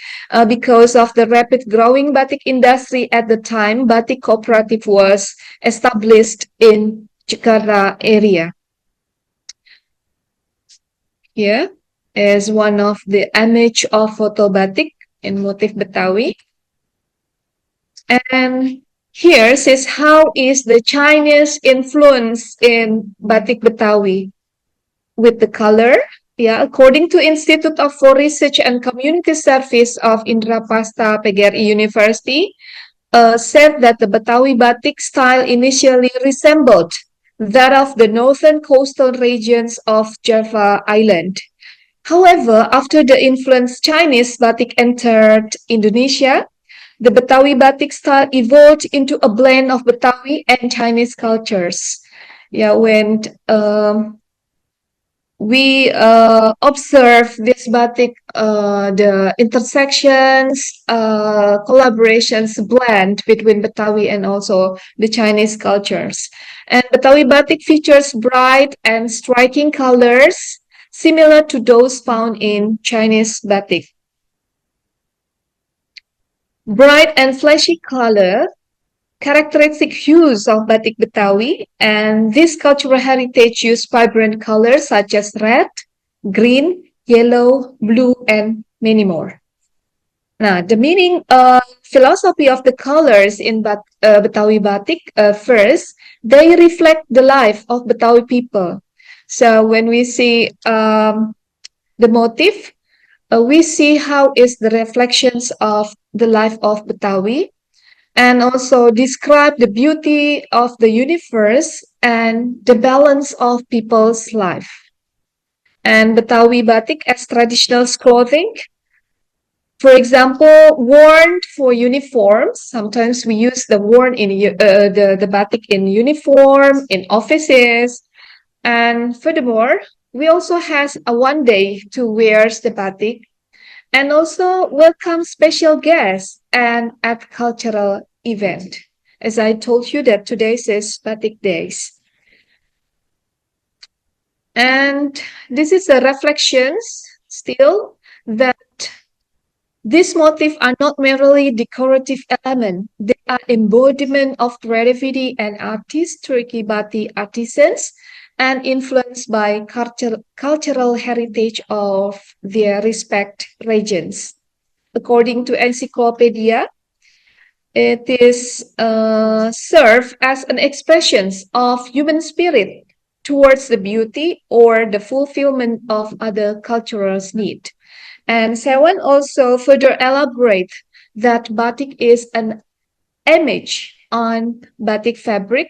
Speaker 4: Because of the rapid growing batik industry at the time, batik cooperative was established in Jakarta area. Here is one of the image of photo batik in motif Betawi. And here says how is the Chinese influence in batik Betawi with the color. Yeah, according to Institute for Research and Community Service of Indrapasta PGRI University, said that the Betawi batik style initially resembled that of the northern coastal regions of Java Island. However, after the influence Chinese batik entered Indonesia, the Betawi batik style evolved into a blend of Betawi and Chinese cultures. Yeah, when we observe this batik, the intersections, collaborations, blend between Betawi and also the Chinese cultures. And Betawi batik features bright and striking colors similar to those found in Chinese batik. Bright and flashy color, characteristic hues of batik Betawi, and this cultural heritage use vibrant colors such as red, green, yellow, blue, and many more. Now, the meaning, philosophy of the colors in Betawi batik, first, they reflect the life of Betawi people. So when we see the motif, we see how is the reflections of the life of Betawi, and also describe the beauty of the universe and the balance of people's life. And Betawi batik as traditional clothing, for example, worn for uniforms. Sometimes we use the worn in the batik in uniform in offices, and furthermore, we also has a one day to wear the batik, and also welcome special guests and at cultural event. As I told you that today is Batik Days. And this is a reflections still that these motifs are not merely decorative element. They are embodiment of creativity and artistry batik artisans and influenced by cultural heritage of their respect regions. According to Encyclopedia, it is served as an expression of human spirit towards the beauty or the fulfillment of other cultural needs. And Sewan also further elaborate that batik is an image on batik fabric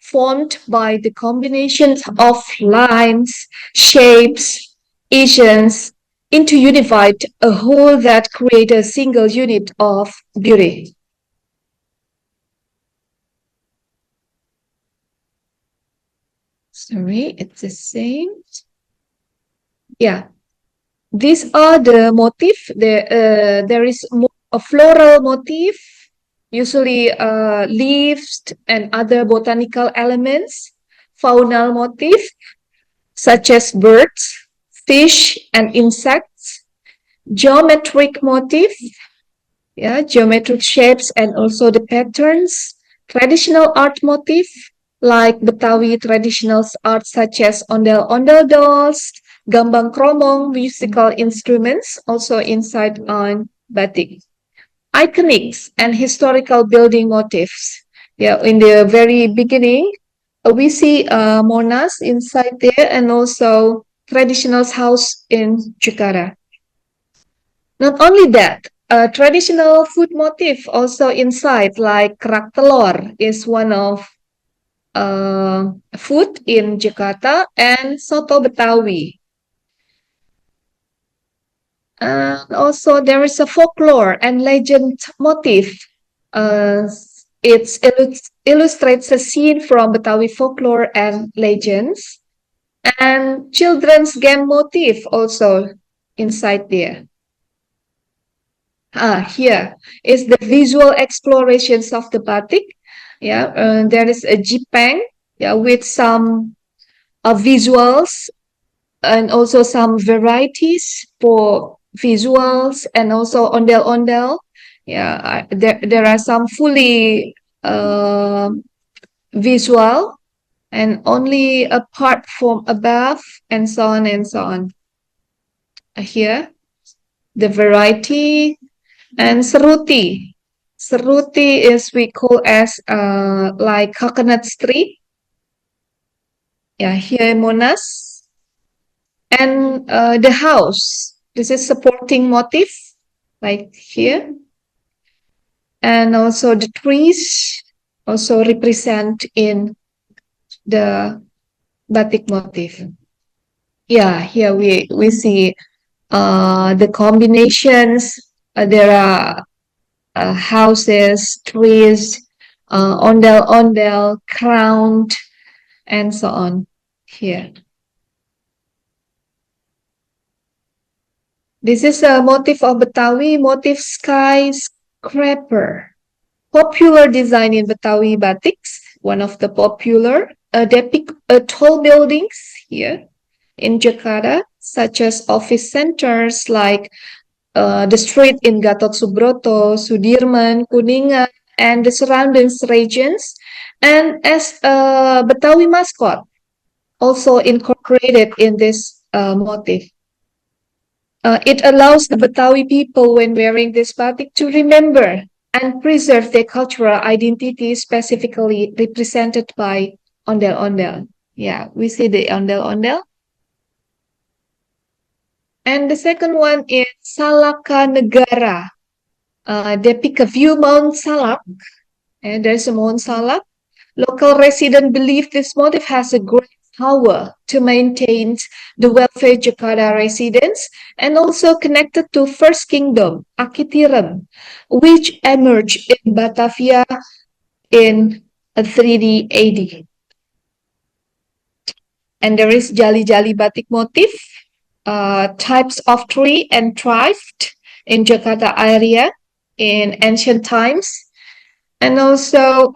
Speaker 4: formed by the combinations of lines, shapes, Asians into unified a whole that create a single unit of beauty. Sorry, it's the same. Yeah. These are the motif. There is a floral motif, usually leaves and other botanical elements, faunal motif, such as birds, fish, and insects, geometric motif, geometric shapes and also the patterns, traditional art motif, like Betawi traditional art such as ondel-ondel dolls, gambang kromong, musical instruments, also inside on batik. Iconics and historical building motifs. In the very beginning, we see Monas inside there and also traditional house in Jakarta. Not only that, traditional food motif also inside, like kerak telur is one of food in Jakarta, and soto Betawi. And also there is a folklore and legend motif. It illustrates a scene from Betawi folklore and legends. And children's game motif also inside there. Here is the visual explorations of the batik. There is a jipang, with some visuals and also some varieties for visuals and also ondel-ondel. There are some fully visual and only a part from above and so on and so on. Here, the variety and seruti. Seruti is we call as like coconut tree. Here in Monas. And the house. This is supporting motif, like here. And also the trees also represent in the batik motif. Here we see the combinations. There are houses, trees, ondel-ondel, crowned, and so on here. This is a motif of Betawi, motif skyscraper. Popular design in Betawi batiks, one of the popular, depict tall buildings here in Jakarta, such as office centers like the street in Gatot Subroto, Sudirman, Kuningan, and the surrounding regions, and as a Betawi mascot, also incorporated in this motif. It allows the Betawi people, when wearing this batik, to remember and preserve their cultural identity, specifically represented by ondel-ondel. We see the ondel-ondel. And the second one is Salaka Negara. Depict a view Mount Salak, and there's a Mount Salak. Local residents believe this motif has a great power to maintain the welfare Jakarta residents, and also connected to First Kingdom, Akitiram, which emerged in Batavia in 3D AD. And there is Jali-Jali batik motif, types of tree and thrived in Jakarta area in ancient times. And also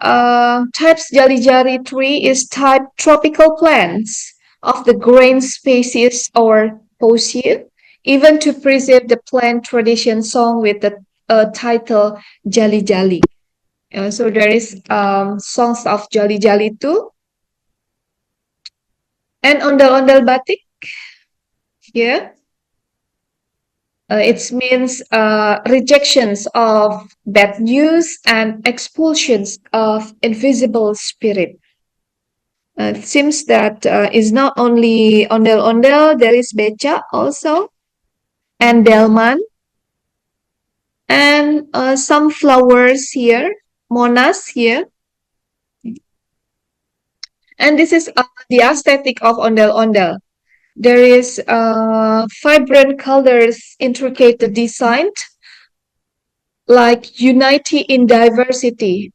Speaker 4: types Jali-Jali tree is type tropical plants of the grain species or poaceae, even to preserve the plant tradition song with the title Jali-Jali. So there is songs of Jali-Jali too. And ondel-ondel batik here. It means rejections of bad news and expulsions of invisible spirit. It seems that is not only ondel-ondel, there is beca also, and delman, and some flowers here, monas here. And this is the aesthetic of ondel-ondel. There is vibrant colors, intricate design, like unity in diversity.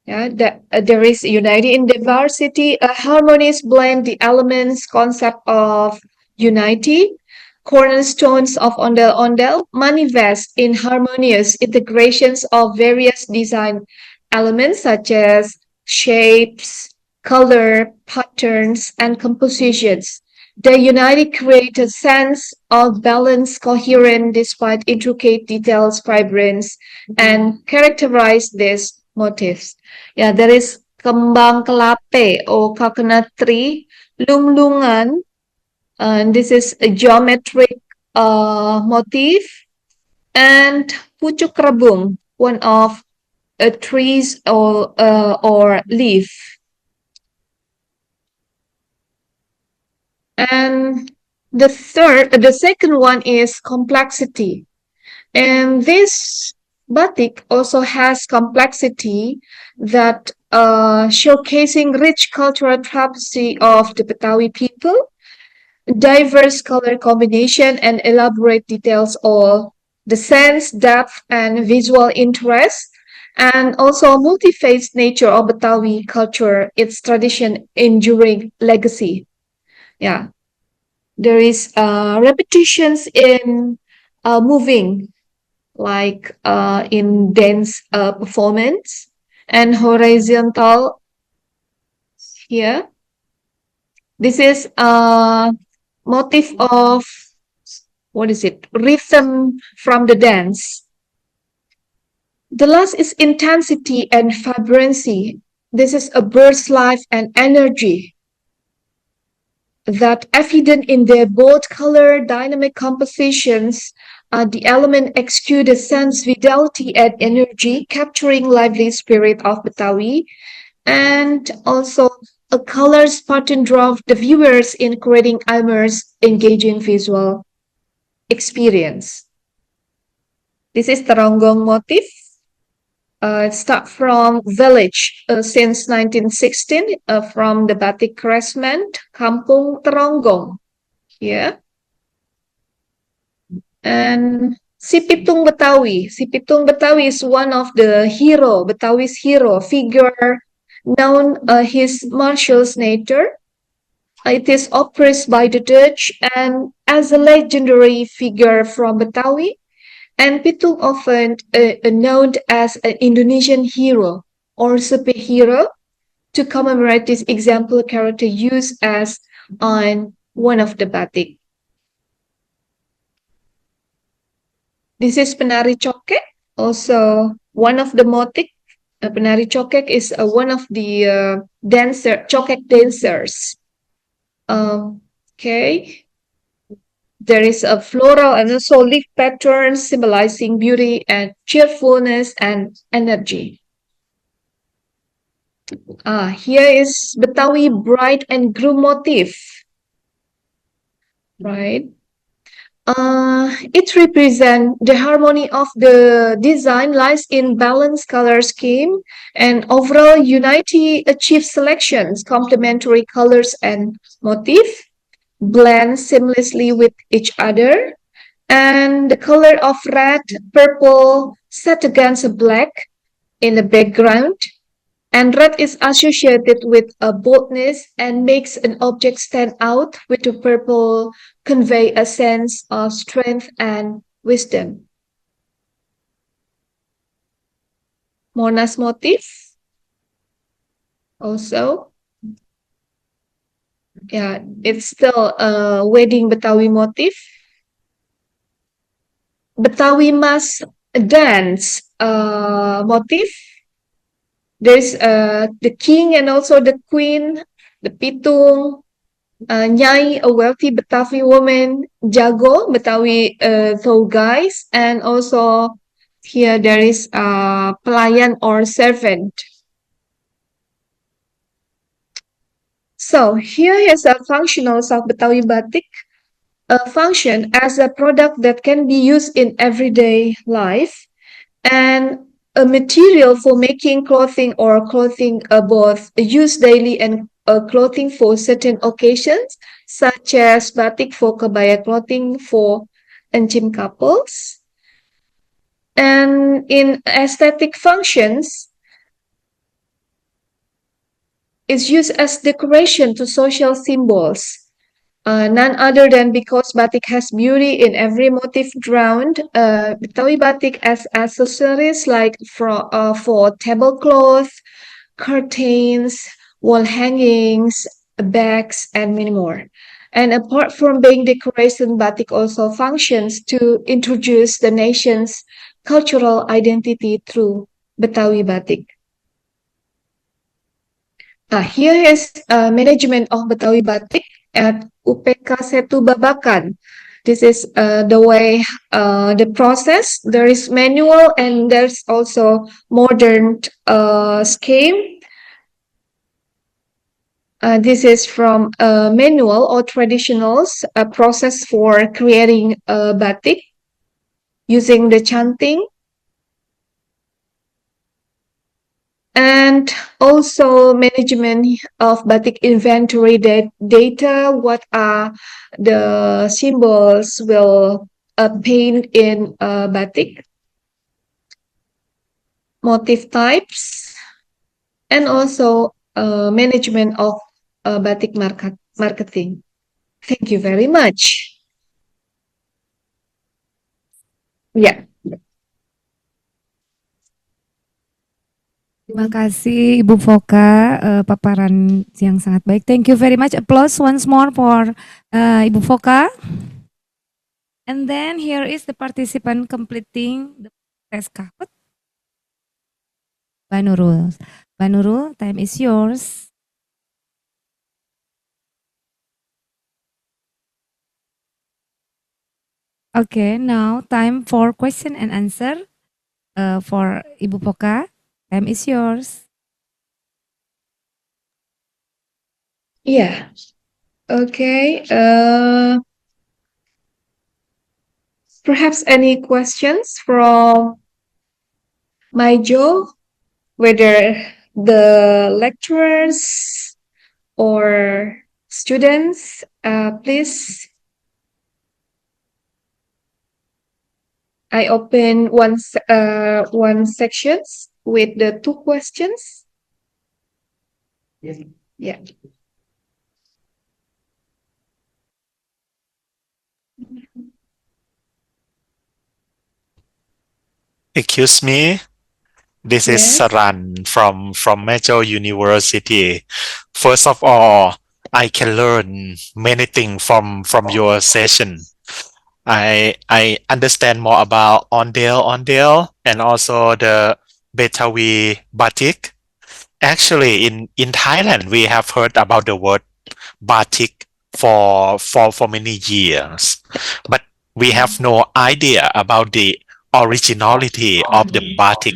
Speaker 4: There is unity in diversity, a harmonious blend the elements concept of unity, cornerstones of ondel-ondel manifest in harmonious integrations of various design elements such as shapes, color, patterns, and compositions. They united create a sense of balance, coherent despite intricate details, vibrance, and characterize these motifs. Yeah, there is kembang kelape or coconut tree, lunglungan, and this is a geometric motif, and pucuk rebung, one of trees or leaf. And the second one is complexity. And this batik also has complexity that showcasing rich cultural tapestry of the Betawi people, diverse color combination and elaborate details of the sense, depth, and visual interest, and also multi-faced nature of Betawi culture, its tradition, enduring legacy. Yeah, there is repetitions in moving, like in dance performance, and horizontal here. This is a motif of, what is it, rhythm from the dance. The last is intensity and vibrancy. This is a burst life and energy that evident in their bold color, dynamic compositions. The element exude a sense, vitality, and energy, capturing lively spirit of Betawi, and also a colors pattern draw the viewers in creating immersive, engaging visual experience. This is Teronggong motif. Start from village since 1916 from the batik craftsman Kampung Teronggong here. And Si Pitung Betawi. Si Pitung Betawi is one of the hero, Betawi's hero figure, known his martial nature. It is oppressed by the Dutch and as a legendary figure from Betawi, and Pitung often known as an Indonesian hero or superhero to commemorate this exemplary character used as on one of the batik. This is Penari Cokek, also one of the motif. Penari Cokek is one of the Cokek dancers. Okay. There is a floral and also leaf pattern symbolizing beauty and cheerfulness and energy. Here is Betawi bride and groom motif. Right. It represents the harmony of the design lies in balanced color scheme and overall unity achieves selections, complementary colors and motif blend seamlessly with each other, and the color of red, purple set against black in the background, and red is associated with a boldness and makes an object stand out, with the purple convey a sense of strength and wisdom. Monas motif also. Yeah, it's still a wedding Betawi motif. Betawi Mas dance motif. There's the king and also the queen, the pitung, Nyai, a wealthy Betawi woman, Jago, Betawi tour guys, and also here there is a pelayan or servant. So here is a functionals of Betawi batik. A function as a product that can be used in everyday life, and a material for making clothing or clothing both used daily and clothing for certain occasions, such as batik for kebaya clothing for encim couples. And in aesthetic functions, it's used as decoration to social symbols. None other than because batik has beauty in every motif drawn. Betawi batik as accessories like for tablecloth, curtains, wall hangings, bags, and many more. And apart from being decoration, batik also functions to introduce the nation's cultural identity through Betawi batik. Here is management of Betawi batik at UPK Setu Babakan. This is the way, the process. There is manual and there's also modern scheme. This is from manual or traditionals, a process for creating batik using the chanting. And also management of batik inventory data, what are the symbols will paint in batik, motif types, and also management of batik marketing. Thank you very much. Yeah.
Speaker 1: Terima kasih Ibu Foka, paparan yang sangat baik. Thank you very much. Applause once more for Ibu Foka. And then here is the participant completing the test Kahoot. Banurul. Banurul, time is yours. Okay, now time for question and answer for Ibu Foka. Time is yours.
Speaker 4: Yeah. Okay. Perhaps any questions from Maijo, whether the lecturers or students, please. I open one sections with the 2 questions. Yeah.
Speaker 3: Excuse me. This is
Speaker 4: Yes.
Speaker 3: Saran from Major University. First of all, I can learn many things from your session. I understand more about Ondale and also the Betawi batik. Actually, in Thailand, we have heard about the word batik for many years, but we have no idea about the originality of the batik.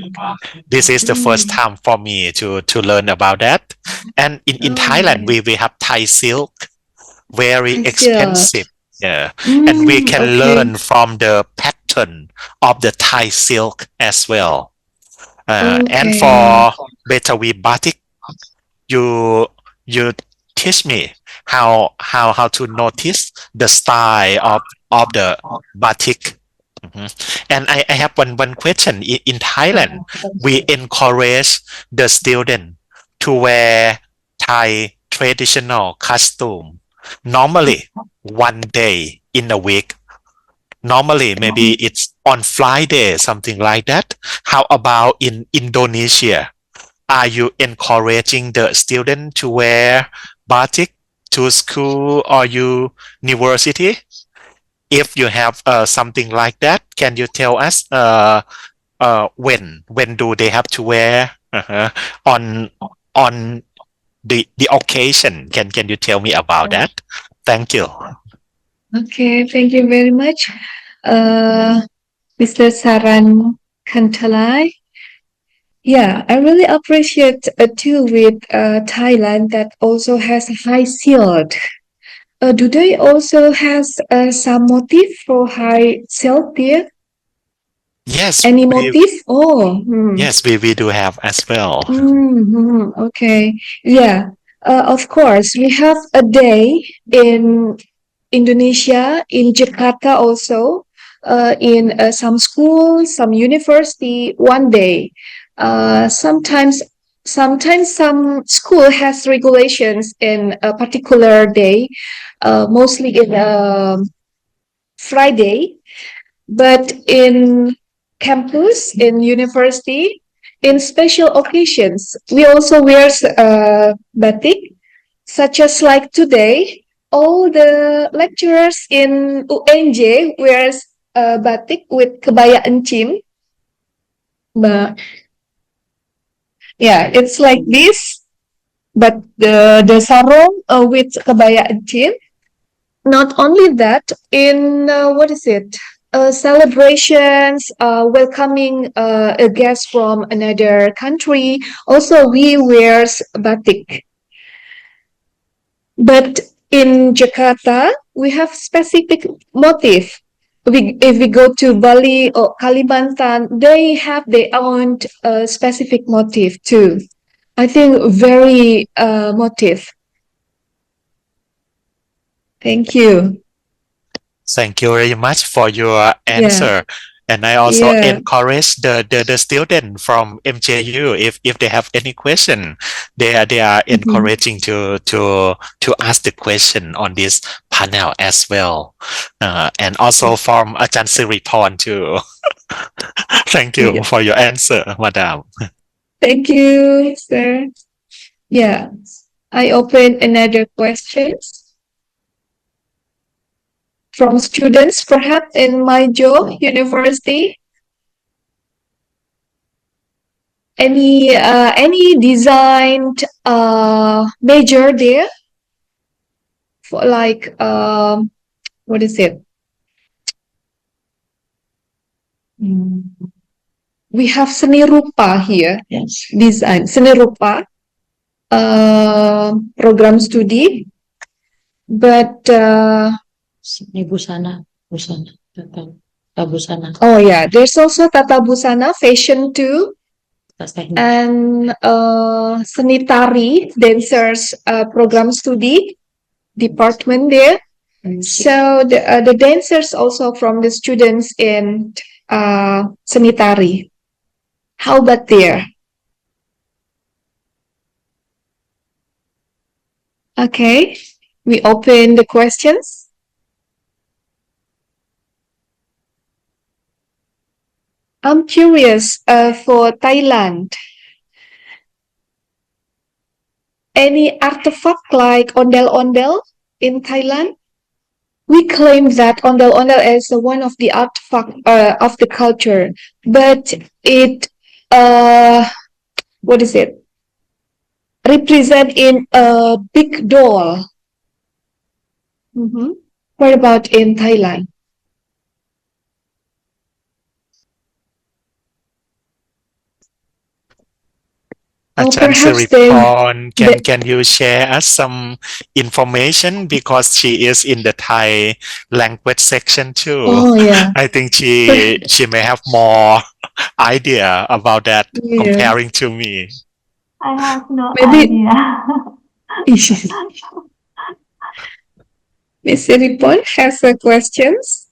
Speaker 3: This is the first time for me to learn about that. And in Thailand, we have Thai silk, very
Speaker 4: Thai silk.
Speaker 3: expensive. Yeah. And we can
Speaker 4: Okay.
Speaker 3: learn from the pattern of the Thai silk as well. And
Speaker 4: Okay.
Speaker 3: for Betawi batik, you teach me how to notice the style of the batik. And I have one question. In Thailand, we encourage the student to wear Thai traditional costume normally one day in a week. Normally, maybe it's on Friday, something like that. How about in Indonesia? Are you encouraging the student to wear batik to school or university? If you have something like that, can you tell us when do they have to wear on the occasion? Can you tell me about that? Thank you.
Speaker 4: Okay, thank you very much, Mr. Saran Kantalai. Yeah, I really appreciate too with Thailand that also has high silk. Do they also has some motif for high silk there?
Speaker 3: Yes,
Speaker 4: Any
Speaker 3: we,
Speaker 4: motif? Oh,
Speaker 3: yes, we do have as well.
Speaker 4: Okay. Yeah. Of course, we have a day in Indonesia, in Jakarta also, in some schools, some university, one day. Sometimes sometimes some school has regulations in a particular day, mostly in Friday, but in campus, in university, in special occasions, we also wear batik, such as like today, all the lecturers in UNJ wears batik with kebaya encim. But yeah, it's like this, but the sarong with kebaya encim. Not only that, in what is it? Celebrations, welcoming a guest from another country. Also, we wear batik. But in Jakarta, we have specific motif. If we go to Bali or Kalimantan, they have their own specific motif too. I think very motif. Thank you.
Speaker 3: Thank you very much for your answer. And I also
Speaker 4: Yeah.
Speaker 3: encourage the student from MJU if they have any question, they are encouraging to ask the question on this panel as well. And also from Ajahn Siriporn too. Thank you
Speaker 4: Yeah.
Speaker 3: for your answer, Madam.
Speaker 4: Thank you, sir. Yeah. I open another questions from students, perhaps in Maijo University. Any designed major there for like what is it? We have seni rupa here.
Speaker 6: Yes.
Speaker 4: Design seni rupa program studi, but
Speaker 6: Ini busana, busana,
Speaker 4: oh yeah, there's also tata busana fashion too,
Speaker 6: tas teknik.
Speaker 4: and seni tari dancers program studi department there. So the dancers also from the students in seni tari. How about there? Okay, we open the questions. I'm curious for Thailand. Any artifact like ondel-ondel in Thailand? We claim that ondel-ondel is one of the artifact of the culture, but it what is it? Represent in a big doll. What about in Thailand?
Speaker 3: Ajahn
Speaker 4: perhaps
Speaker 3: Siriporn, can you share us some information because she is in the Thai language section too?
Speaker 4: Oh yeah.
Speaker 3: I think she may have more idea about that
Speaker 4: Yeah.
Speaker 3: comparing to me.
Speaker 8: I have no
Speaker 4: Maybe-
Speaker 8: idea.
Speaker 4: Miss Siripon has questions,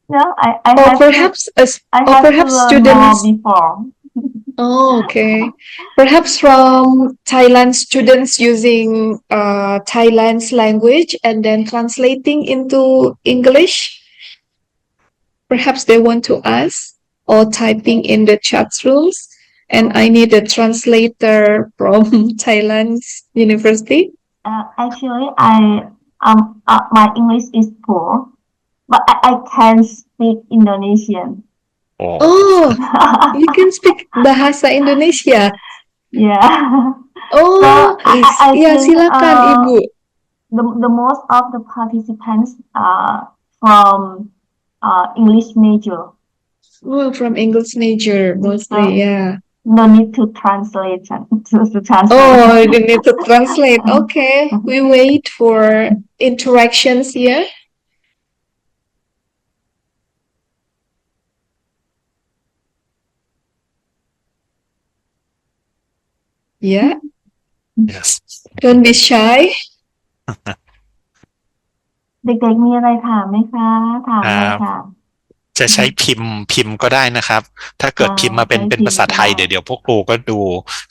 Speaker 8: No, I
Speaker 4: or
Speaker 8: have
Speaker 4: perhaps
Speaker 8: I
Speaker 4: or
Speaker 8: have
Speaker 4: perhaps
Speaker 8: to learn
Speaker 4: students.
Speaker 8: more before.
Speaker 4: Oh, okay. Perhaps from Thailand students using Thailand's language and then translating into English. Perhaps they want to ask or typing in the chat rooms, and I need a translator from Thailand's university.
Speaker 8: Actually, my English is poor, but I can speak Indonesian.
Speaker 4: Oh, you can speak bahasa Indonesia.
Speaker 8: Yeah.
Speaker 4: Oh,
Speaker 8: So, I
Speaker 4: ya
Speaker 8: think,
Speaker 4: silakan Ibu.
Speaker 8: the most of the participants are from English major.
Speaker 4: Oh, from English major mostly, yeah.
Speaker 8: No need to translate to translate.
Speaker 4: Oh, you need to translate. Okay, we wait for interactions here. Yeah,
Speaker 3: Yes.
Speaker 4: don't be shy.
Speaker 8: เด็กๆมีอะไรถามไหมคะถามเลยค่ะ
Speaker 3: จะใช้พิมพ์ก็ได้นะครับ ถ้าเกิดพิมพ์มาเป็นภาษาไทยเดี๋ยวพวกครูก็ดู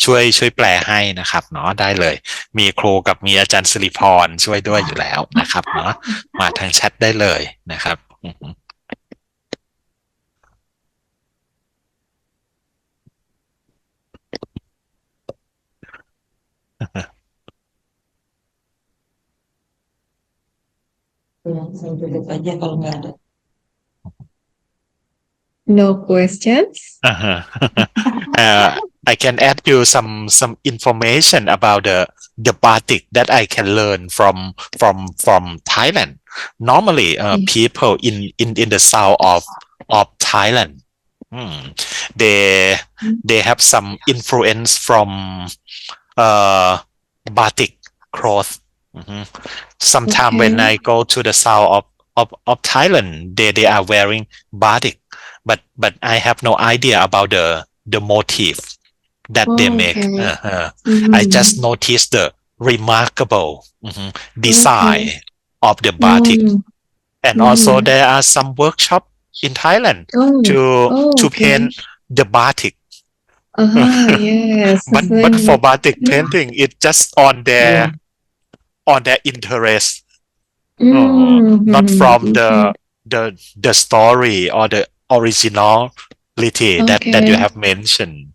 Speaker 3: ช่วยแปลให้นะครับเนาะได้เลย มีครูกับมีอาจารย์สิริพรช่วยด้วยอยู่แล้วนะครับเนาะมาทางแชทได้เลยนะครับ
Speaker 6: Saya tutup aja kalau nggak ada.
Speaker 4: No questions?
Speaker 3: I can add you some information about the batik that I can learn from Thailand. Normally, people in the south of Thailand, they have some influence from batik cloth. Sometimes when I go to the south of Thailand, they are wearing batik, but I have no idea about the motif that they make. I just noticed the remarkable design of the batik, and also there are some workshop in Thailand to paint the batik.
Speaker 4: Yes.
Speaker 3: But for batik painting, it's just on their interest, not from the story or the originality that you have mentioned.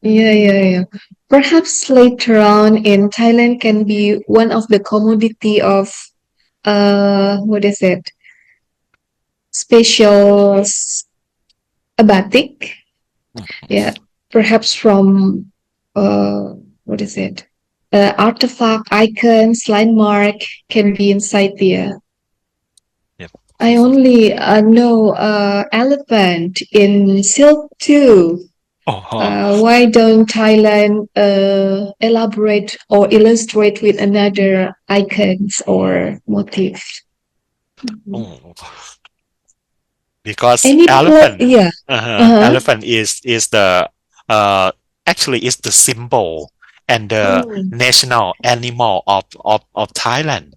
Speaker 4: Yeah. Perhaps later on in Thailand can be one of the commodity of what is it? Special batik. Yeah, perhaps from what is it? Artifact, icons, landmark can be inside there.
Speaker 3: Yep.
Speaker 4: I only know elephant in silk too. Why don't Thailand elaborate or illustrate with another icons or motif?
Speaker 3: Because
Speaker 4: Any
Speaker 3: elephant,
Speaker 4: yeah.
Speaker 3: elephant is the actually is the symbol and the national animal of Thailand,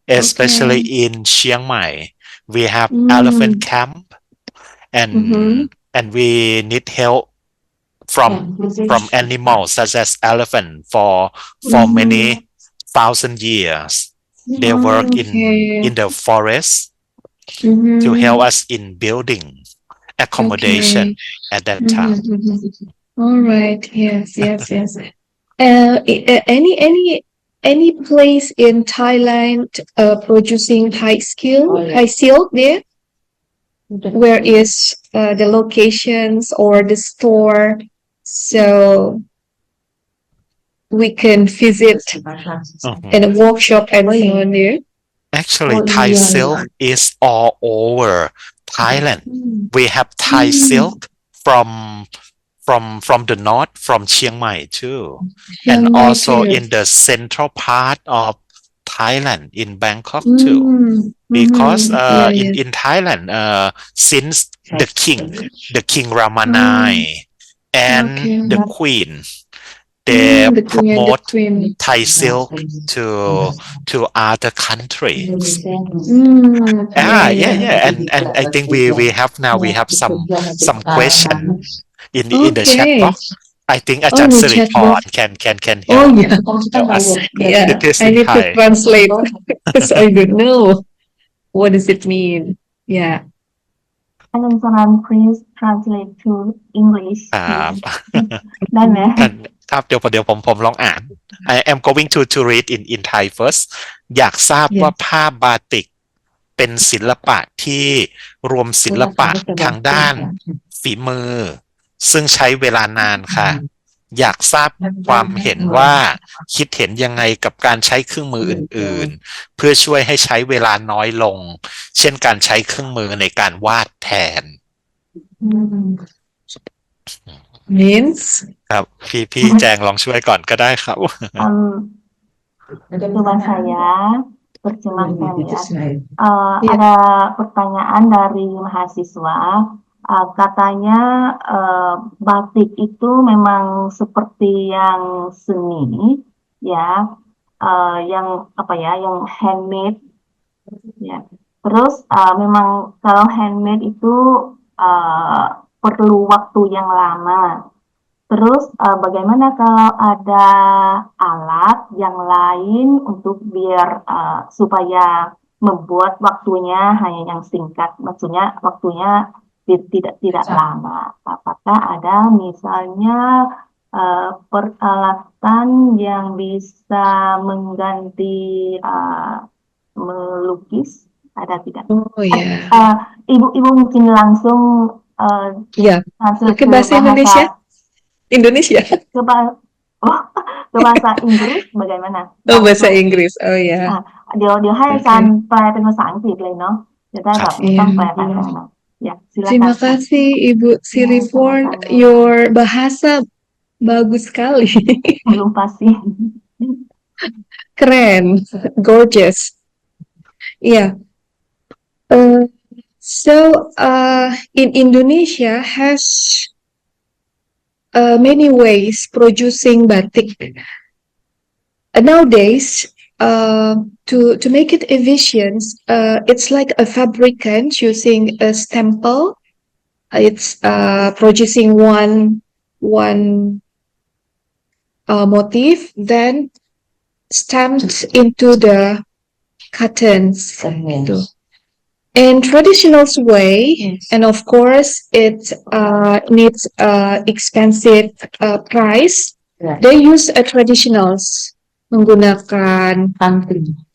Speaker 3: especially in Chiang Mai. We have elephant camp, and we need help from animals such as elephant for many thousand years. They work in the forest to help us in building accommodation at that time.
Speaker 4: All right. Yes. Any place in Thailand producing high silk there? Where is the locations or the store so we can visit in a workshop and so on there?
Speaker 3: Actually, Thai silk is all over Thailand. We have Thai silk from the north, from Chiang Mai too, and also in the central part of Thailand, in Bangkok too. Because in Thailand, since the king Ramanai and the queen, they promote Thai silk to other countries. And I think we have some question in the chat box. I think Ajahn Siripon can help us.
Speaker 4: Yeah,
Speaker 3: It is
Speaker 4: I
Speaker 3: in
Speaker 4: need
Speaker 3: Thai.
Speaker 4: to translate because I don't know what does it mean. Yeah.
Speaker 8: And then please translate to English.
Speaker 3: ครับ
Speaker 8: ได้ไหม
Speaker 3: ครับเดี๋ยวผมลองอ่าน I am going to read in Thai first อยากทราบว่าผ้าบาติกเป็นศิลปะที่รวมศิลปะทางด้านฝีมือ ซึ่งใช้เวลานานค่ะ อยากทราบความเห็นว่าคิดเห็นยังไงกับการใช้เครื่องมืออื่นๆ เพื่อช่วยให้ใช้เวลาน้อยลง เช่นการใช้เครื่องมือในการวาดแทน
Speaker 4: Means
Speaker 3: ครับพี่แจงลองช่วยก่อนก็ได้ครับ
Speaker 8: Coba saya terjemahkan ya. Ada pertanyaan dari mahasiswa. Katanya batik itu memang seperti yang seni, ya, yang apa ya, yang handmade, ya. Terus memang kalau handmade itu perlu waktu yang lama. Terus bagaimana kalau ada alat yang lain untuk biar supaya membuat waktunya hanya yang singkat, maksudnya waktunya tidak lama. Apakah ada misalnya peralatan yang bisa mengganti melukis? Ada tidak?
Speaker 4: Oh ya,
Speaker 8: Ibu mungkin langsung
Speaker 4: ya.
Speaker 8: translate
Speaker 4: Pakai
Speaker 8: ke
Speaker 4: bahasa Indonesia? Indonesia.
Speaker 8: ke ba- oh, ke bahasa Inggris bagaimana?
Speaker 4: Oh, bahasa
Speaker 8: Langsung.
Speaker 4: Inggris. Oh ya.
Speaker 8: เดี๋ยวให้อาจารย์แปลเป็นภาษาอังกฤษเลยเนาะจะได้แบบไม่ต้องแปลแบบนั้น Ya,
Speaker 4: Terima
Speaker 8: silakan.
Speaker 4: kasih Ibu Siriforn,
Speaker 8: sama-sama.
Speaker 4: your bahasa bagus sekali.
Speaker 8: Belum pasti.
Speaker 4: Keren, gorgeous. Yeah. In Indonesia has many ways producing batik. Nowadays, to make it efficient, it's like a fabricant using a stempel. It's producing one motif, then stamped into the curtains. Gitu. In traditional way, and of course it needs expensive price. They use a traditionals menggunakan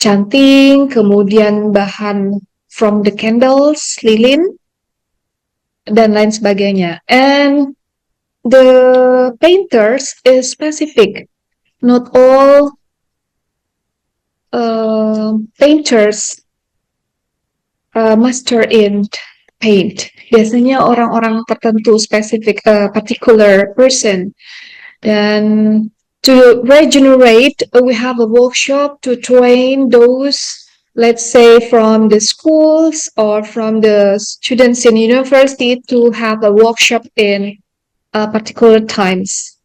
Speaker 4: canting, kemudian bahan from the candles, lilin, dan lain sebagainya. And the painters is specific. Not all painters master in paint. Biasanya orang-orang tertentu, specific, particular person. Dan to regenerate, we have a workshop to train those, let's say, from the schools or from the students in university to have a workshop in particular times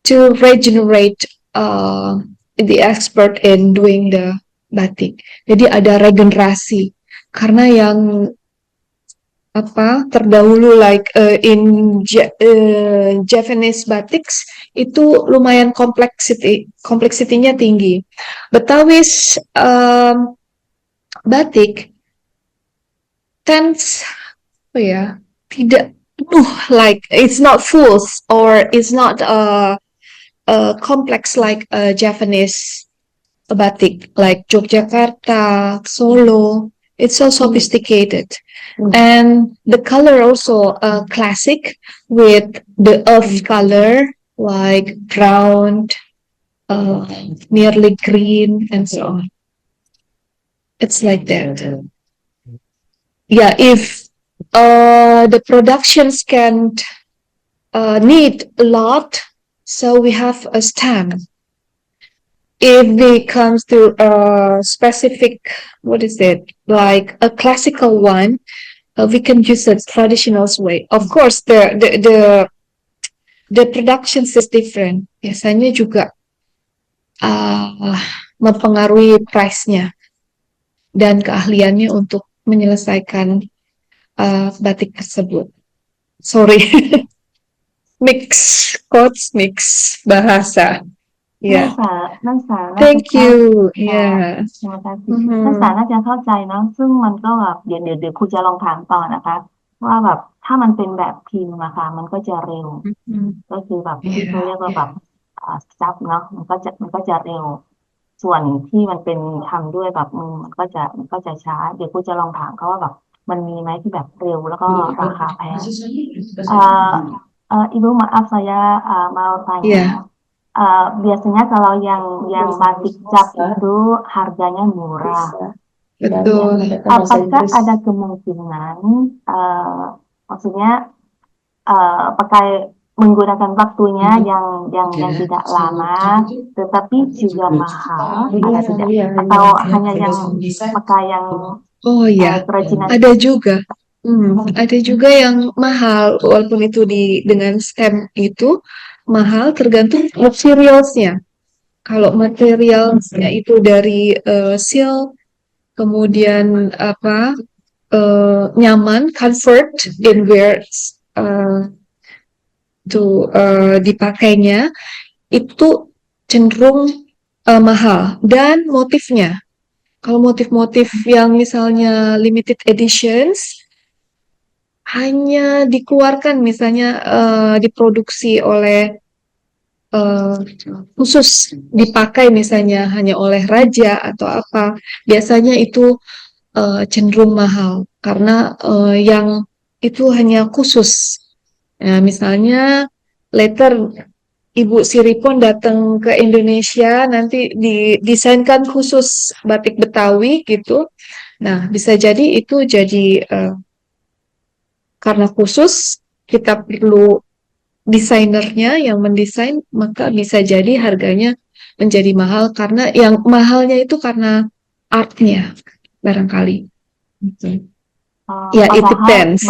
Speaker 4: to regenerate the expert in doing the batik. Jadi ada regenerasi. Karena yang terdahulu like in Japanese batiks itu lumayan kompleksitinya tinggi. Betawi's batik tends tidak penuh, like it's not full or it's not complex like Japanese batik like Yogyakarta, Solo. It's so sophisticated. And the color also classic with the earth color like brown, nearly green, and so on. It's like that. Yeah, if the productions can need a lot, so we have a stamp. If we come to a specific, like a classical one, we can use a traditional way. Of course, the productions is different. Biasanya juga mempengaruhi price-nya dan keahliannya untuk menyelesaikan batik tersebut. Sorry, mix bahasa. Yeah.
Speaker 8: นักศึกษา
Speaker 4: Thank you. Yeah.
Speaker 8: นักศึกษาน่าจะเข้าใจเนาะซึ่งมันก็แบบเดี๋ยวครูจะลองถามต่อนะคะว่าแบบถ้ามันเป็นแบบพิมพ์อะค่ะมันก็จะเร็ว ก็คือแบบที่เขาเรียกว่าแบบซับเนาะมันก็จะเร็ว ส่วนที่มันเป็นทำด้วยแบบมือมันก็จะช้าเดี๋ยวครูจะลองถามเขาว่าแบบมันมีไหมที่แบบเร็วแล้วก็ราคาแพงIbu maaf saya mau tanya biasanya kalau yang batik cap itu harganya murah.
Speaker 4: Betul.
Speaker 8: Apakah ada kemungkinan maksudnya pakai menggunakan waktunya yang tidak lama tetapi juga mahal ada tidak atau hanya yang pakai yang kerajinan
Speaker 4: ada juga yang mahal walaupun itu dengan stem itu mahal tergantung materialsnya. Kalau materialsnya itu dari silk kemudian nyaman, comfort in wear dipakainya itu cenderung mahal. Dan motifnya, kalau motif-motif yang misalnya limited editions hanya dikeluarkan misalnya diproduksi oleh khusus dipakai misalnya hanya oleh raja atau apa, biasanya itu cenderung mahal karena yang itu hanya khusus. Misalnya later Ibu Siripon datang ke Indonesia nanti didesainkan khusus batik Betawi gitu. Nah, bisa jadi itu jadi karena khusus kita perlu desainernya yang mendesain, maka bisa jadi harganya menjadi mahal karena yang mahalnya itu karena artnya barangkali. Ya, it depends.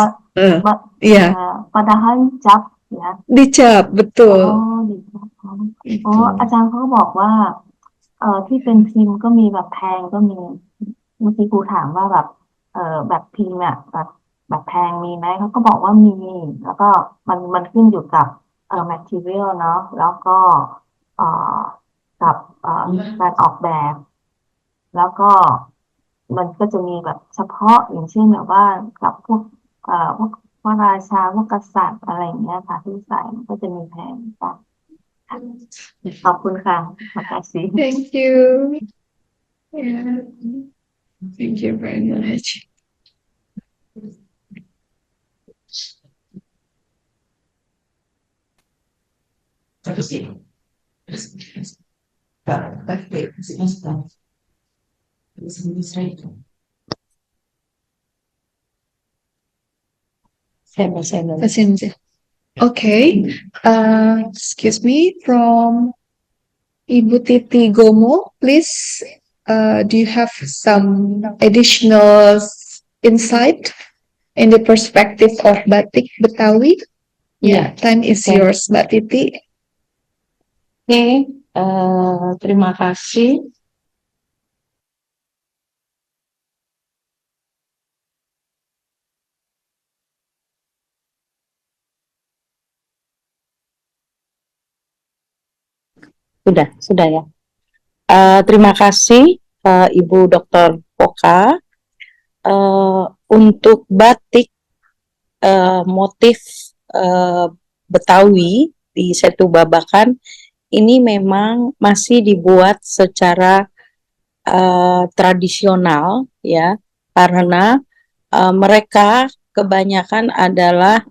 Speaker 4: Iya,
Speaker 8: padahal cap ya.
Speaker 4: dicap betul.
Speaker 8: dicap.อาจารย์เขาก็บอกว่าที่เป็นพิมพ์ก็มีแบบแพงก็มีเมื่อกี้ครูถามว่าแบบแบบพิมพ์อ่ะแบบแพงมีไหมเขาก็บอกว่ามี แล้วก็มันขึ้นอยู่กับmaterial เนาะแล้วก็กับการออกแบบ แล้วก็มันก็จะมีแบบเฉพาะอย่างเช่นแบบว่ากับพวกพระราชาพวกกษัตริย์อะไรอย่างเงี้ยค่ะที่ใส่มันก็จะมีแพงกันขอบคุณค่ะmakasih
Speaker 4: Thank you. Yeah. Thank you very much. Passenger. Okay. Excuse me, from Ibu Titi Gomo, please. Do you have some additional insight in the perspective of batik Betawi? Yeah, time is
Speaker 6: Okay.
Speaker 4: yours, Mbak Titi.
Speaker 6: Oke, terima kasih. Sudah ya. Terima kasih Ibu Dr. Poka. Untuk batik motif Betawi di Setu Babakan ini memang masih dibuat secara tradisional ya, karena mereka kebanyakan adalah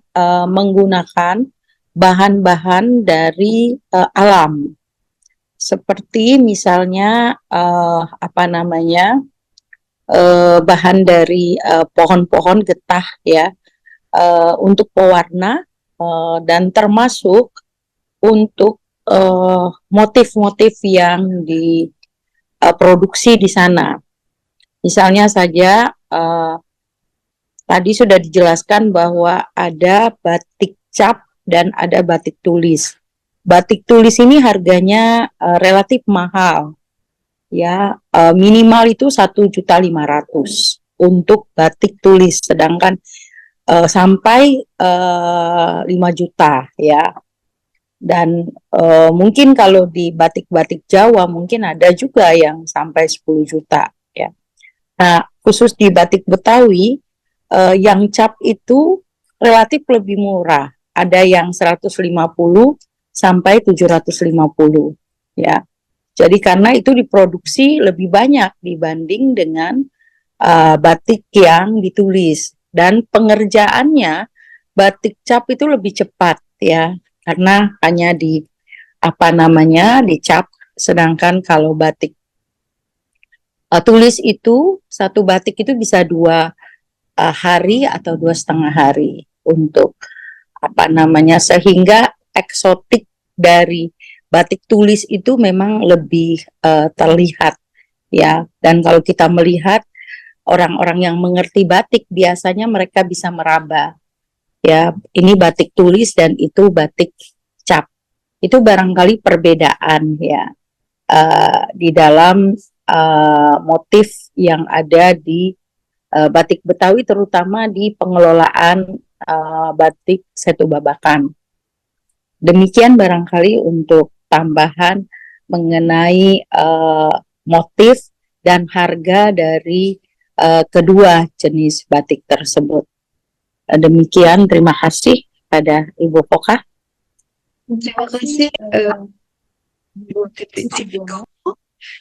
Speaker 6: menggunakan bahan-bahan dari alam, seperti misalnya bahan dari pohon-pohon getah ya, untuk pewarna dan termasuk untuk motif-motif yang diproduksi di sana. Misalnya saja tadi sudah dijelaskan bahwa ada batik cap dan ada batik tulis. Batik tulis ini harganya relatif mahal, ya, minimal itu 1.500.000 untuk batik tulis, sedangkan sampai 5 juta ya. Dan mungkin kalau di batik-batik Jawa mungkin ada juga yang sampai 10 juta ya. Nah, khusus di batik Betawi yang cap itu relatif lebih murah. Ada yang 150 sampai 750 ya. Jadi karena itu diproduksi lebih banyak dibanding dengan batik yang ditulis, dan pengerjaannya batik cap itu lebih cepat ya, karena hanya dicap, sedangkan kalau batik tulis itu satu batik itu bisa 2 hari atau 2,5 hari untuk sehingga eksotik dari batik tulis itu memang lebih terlihat ya. Dan kalau kita melihat orang-orang yang mengerti batik, biasanya mereka bisa meraba ya, ini batik tulis dan itu batik cap. Itu barangkali perbedaan ya di dalam motif yang ada di batik Betawi terutama di pengelolaan batik Setu Babakan. Demikian barangkali untuk tambahan mengenai motif dan harga dari kedua jenis batik tersebut. Demikian, terima kasih pada Ibu Foka.
Speaker 4: Terima kasih.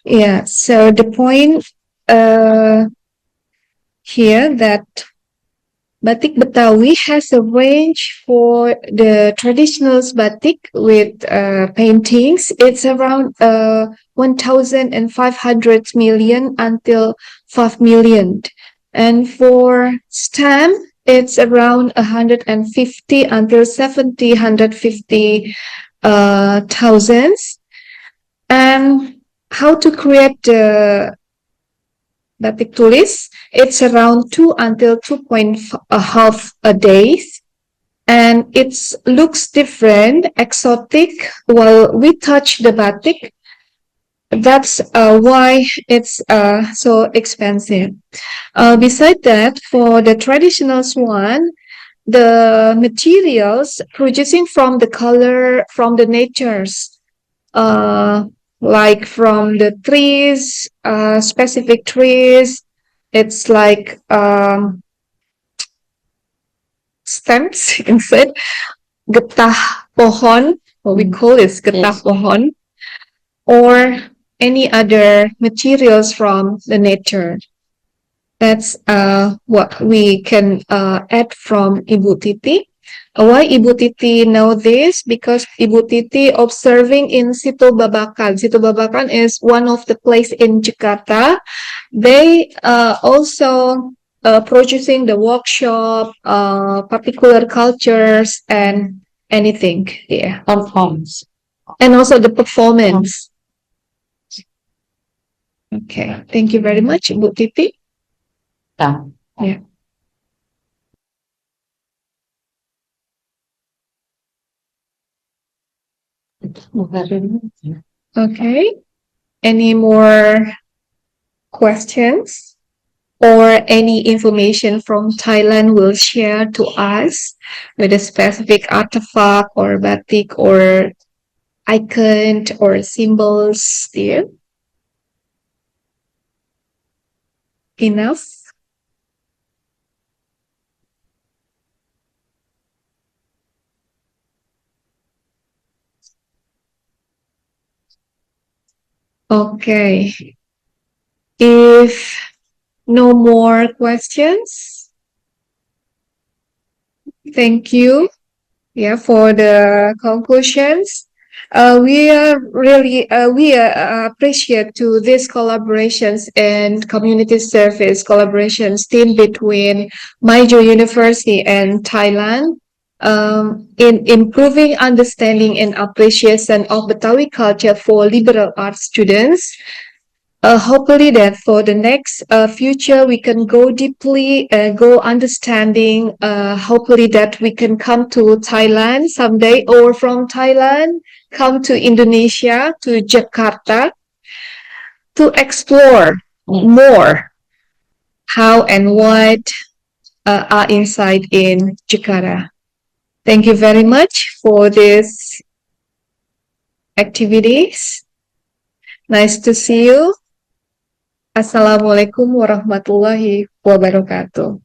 Speaker 4: Yeah, so the point here that Batik Betawi has a range for the traditional batik with paintings. It's around 1,500 million until 5 million. And for stamp, it's around 150 until 70, 150 thousands. And how to create the batik tulis? It's around 2 until 2.5 a day. And it looks different, exotic, while we touch the batik. That's why it's so expensive. Besides that, for the traditional one, the materials producing from the color, from the natures, like from the trees, specific trees, it's like stems instead, getah pohon, what we call is getah pohon, or any other materials from the nature. That's what we can add from Ibu Titi. Why Ibu Titi know this? Because Ibu Titi observing in Situ Babakan. Situ Babakan is one of the place in Jakarta. They also producing the workshop, particular cultures and anything. Yeah.
Speaker 6: Performance.
Speaker 4: And also the performance. Okay. Thank you very much, Ibu Titi. Yeah. Okay. Any more questions or any information from Thailand will share to us with a specific artifact or batik or icon or symbols there? Enough? Okay. If no more questions, thank you. Yeah, for the conclusions. We are really appreciate to these collaborations and community service collaborations team between Maijo University and Thailand in improving understanding and appreciation of Betawi culture for liberal arts students. Hopefully that for the next future we can go deeply, go understanding. Hopefully that we can come to Thailand someday, or from Thailand come to Indonesia, to Jakarta, to explore more how and what are inside in Jakarta. Thank you very much for this activities. Nice to see you. Assalamualaikum warahmatullahi wabarakatuh.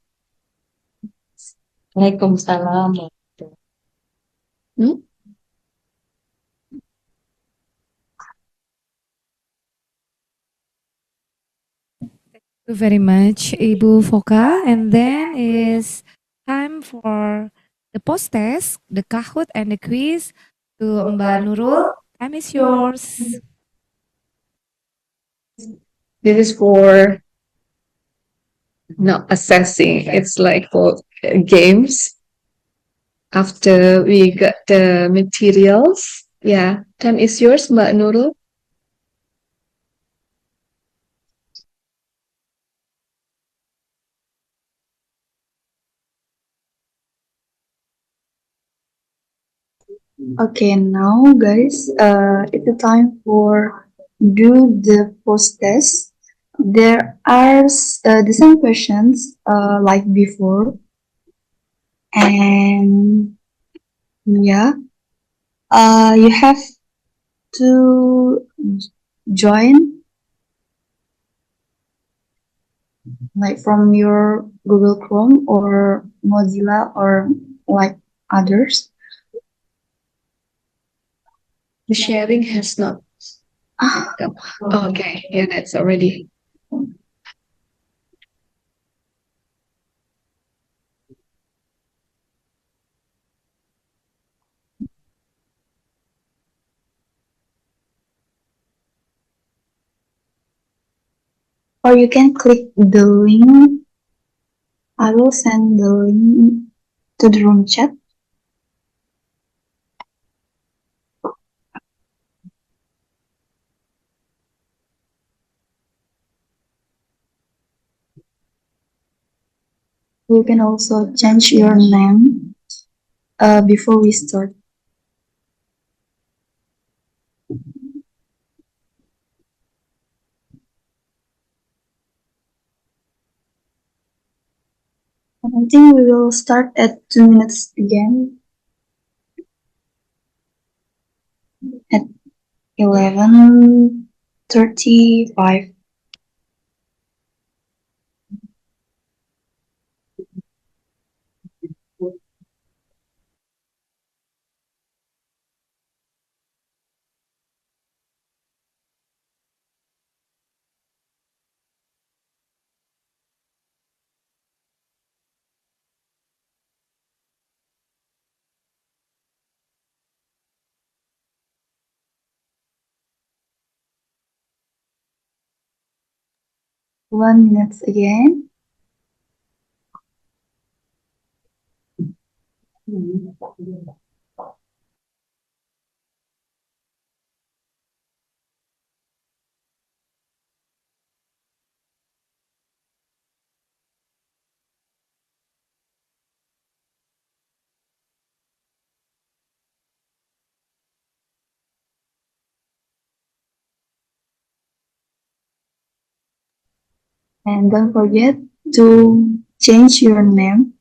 Speaker 6: Waalaikumsalam.
Speaker 1: Thank you very much, Ibu Foka. And then is time for the post test, the Kahoot, and the quiz to Mbak Nurul. Time is yours.
Speaker 4: This is for not assessing, it's like for games. After we got the materials, yeah, time is yours, Mbak Nurul.
Speaker 5: Okay, now guys, it's the time for do the post test. There are the same questions like before, and yeah, you have to join like from your Google Chrome or Mozilla or like others.
Speaker 4: The sharing has not
Speaker 5: Ah,
Speaker 4: come. Oh, okay, yeah, that's already.
Speaker 5: or you can click the link. I will send the link to the room chat. You can also change your name before we start. And I think we will start at 2 minutes again at 11:35. One minute again. And don't forget to change your name.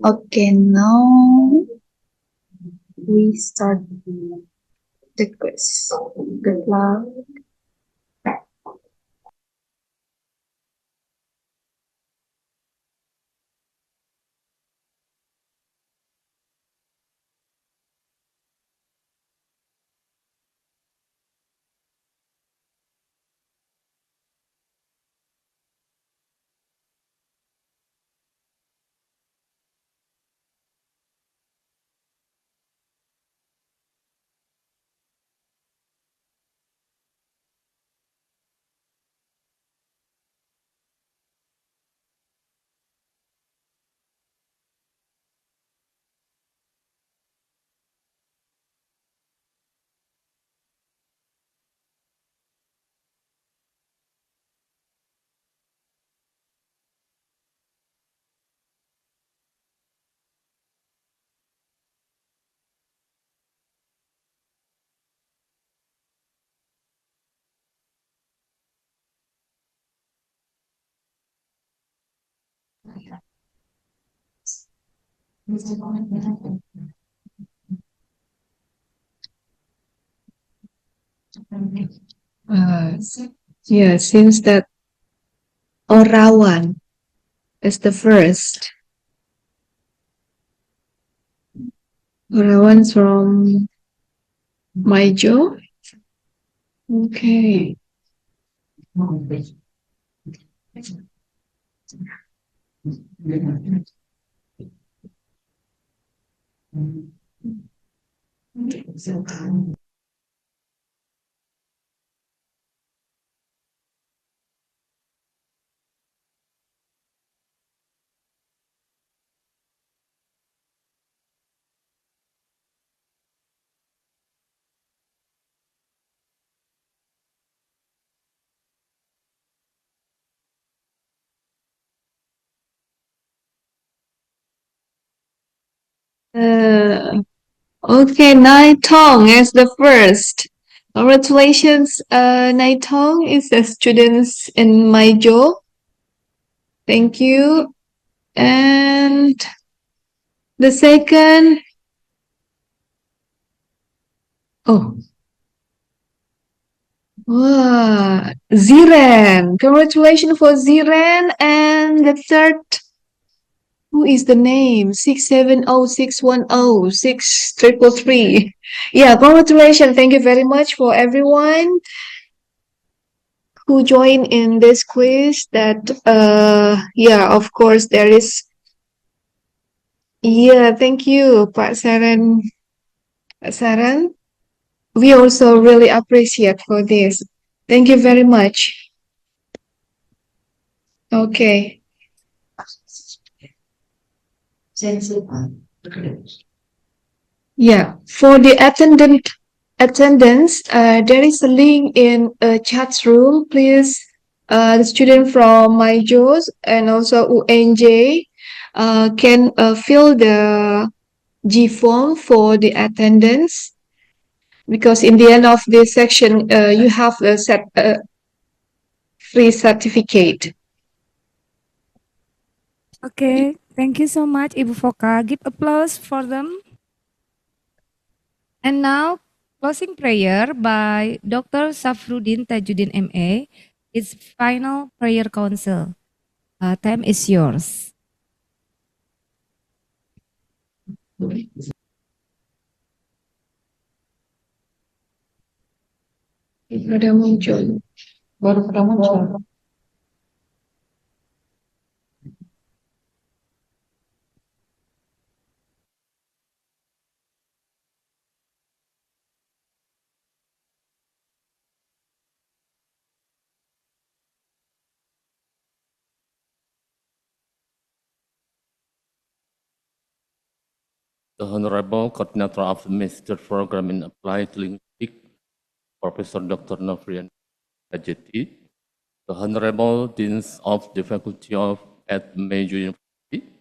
Speaker 5: Okay, now we start the quiz. Good luck.
Speaker 4: Yeah, seems that Orawan is the first. Orawan from Maijo. Okay. Okay, Nai Tong is the first. Congratulations, Naitong is the students in Maijo. Thank you. And the second, wow, Ziren. Congratulations for Ziren. And the third, who is the name? 670-610-6333. Yeah, congratulations. Thank you very much for everyone who joined in this quiz. That yeah, of course there is. Yeah, thank you, Pak Saran. Pak Saran. We also really appreciate for this. Thank you very much. Okay. Yeah, for the attendance, there is a link in a chat room. Please, the student from MyJoes and also UNJ can fill the G form for the attendance, because in the end of this section, you have a free certificate.
Speaker 1: Okay, thank you so much, Ibu Foka. Give applause for them. And now, closing prayer by Dr. Safruddin Tajuddin MA. It's final prayer council. Time is yours.
Speaker 4: Pada muncul. Baru pada muncul.
Speaker 9: The Honorable Coordinator of the Master Program in Applied Linguistics, Professor Dr. Novrian Kajeti, the Honorable Deans of the Faculty of at Major University,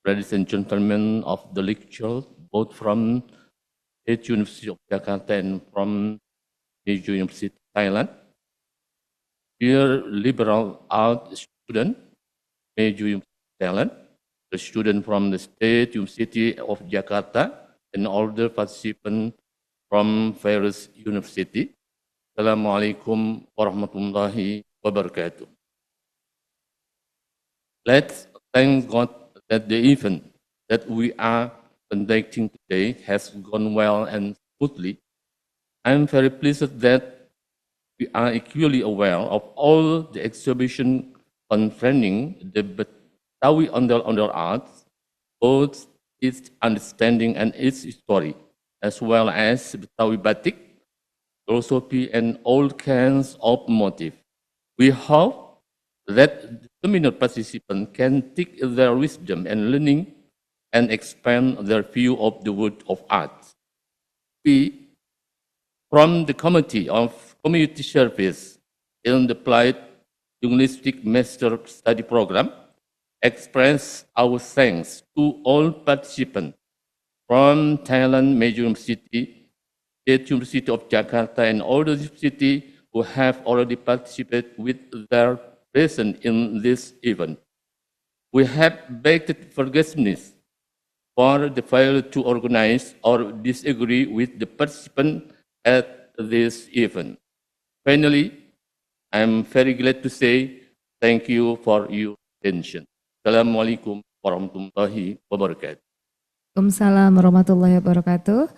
Speaker 9: ladies and gentlemen of the lecture, both from State University of Jakarta and from Major University, Thailand, dear liberal arts student, Major University, Thailand, the student from the State University of Jakarta, and all the participants from various universities. Assalamualaikum warahmatullahi wabarakatuh. Let's thank God that the event that we are conducting today has gone well and smoothly. I'm very pleased that we are equally aware of all the exhibition concerning the Betawi Ondel-Ondel arts, both its understanding and its story, as well as Betawi batik, philosophy, and all kinds of motif. We hope that the seminar participants can take their wisdom and learning and expand their view of the world of art. We, from the Committee of Community Service in the Applied Linguistic Master Study Program, express our thanks to all participants from Thailand Major University, State University of Jakarta, and all the universities who have already participated with their presence in this event. We have begged forgiveness for the failure to organize or disagree with the participants at this event. Finally, I'm very glad to say thank you for your attention. Assalamualaikum warahmatullahi wabarakatuh.
Speaker 1: Waalaikumsalam warahmatullahi wabarakatuh.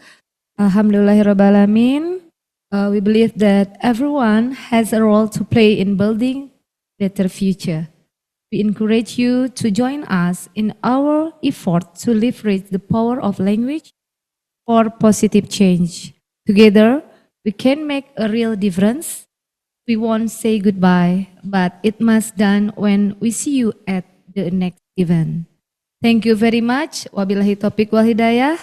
Speaker 1: Alhamdulillahirrabbalalamin. We believe that everyone has a role to play in building a better future. We encourage you to join us in our effort to leverage the power of language for positive change. Together, we can make a real difference. We won't say goodbye, but it must done when we see you at the next event. Thank you very much. Wabillahi taufiq wal hidayah.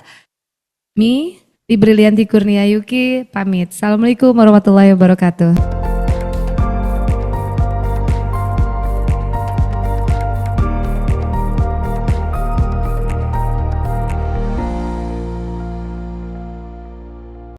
Speaker 1: Mi, Di Brilianti Kurnia Yuki, pamit. Assalamualaikum warahmatullahi wabarakatuh.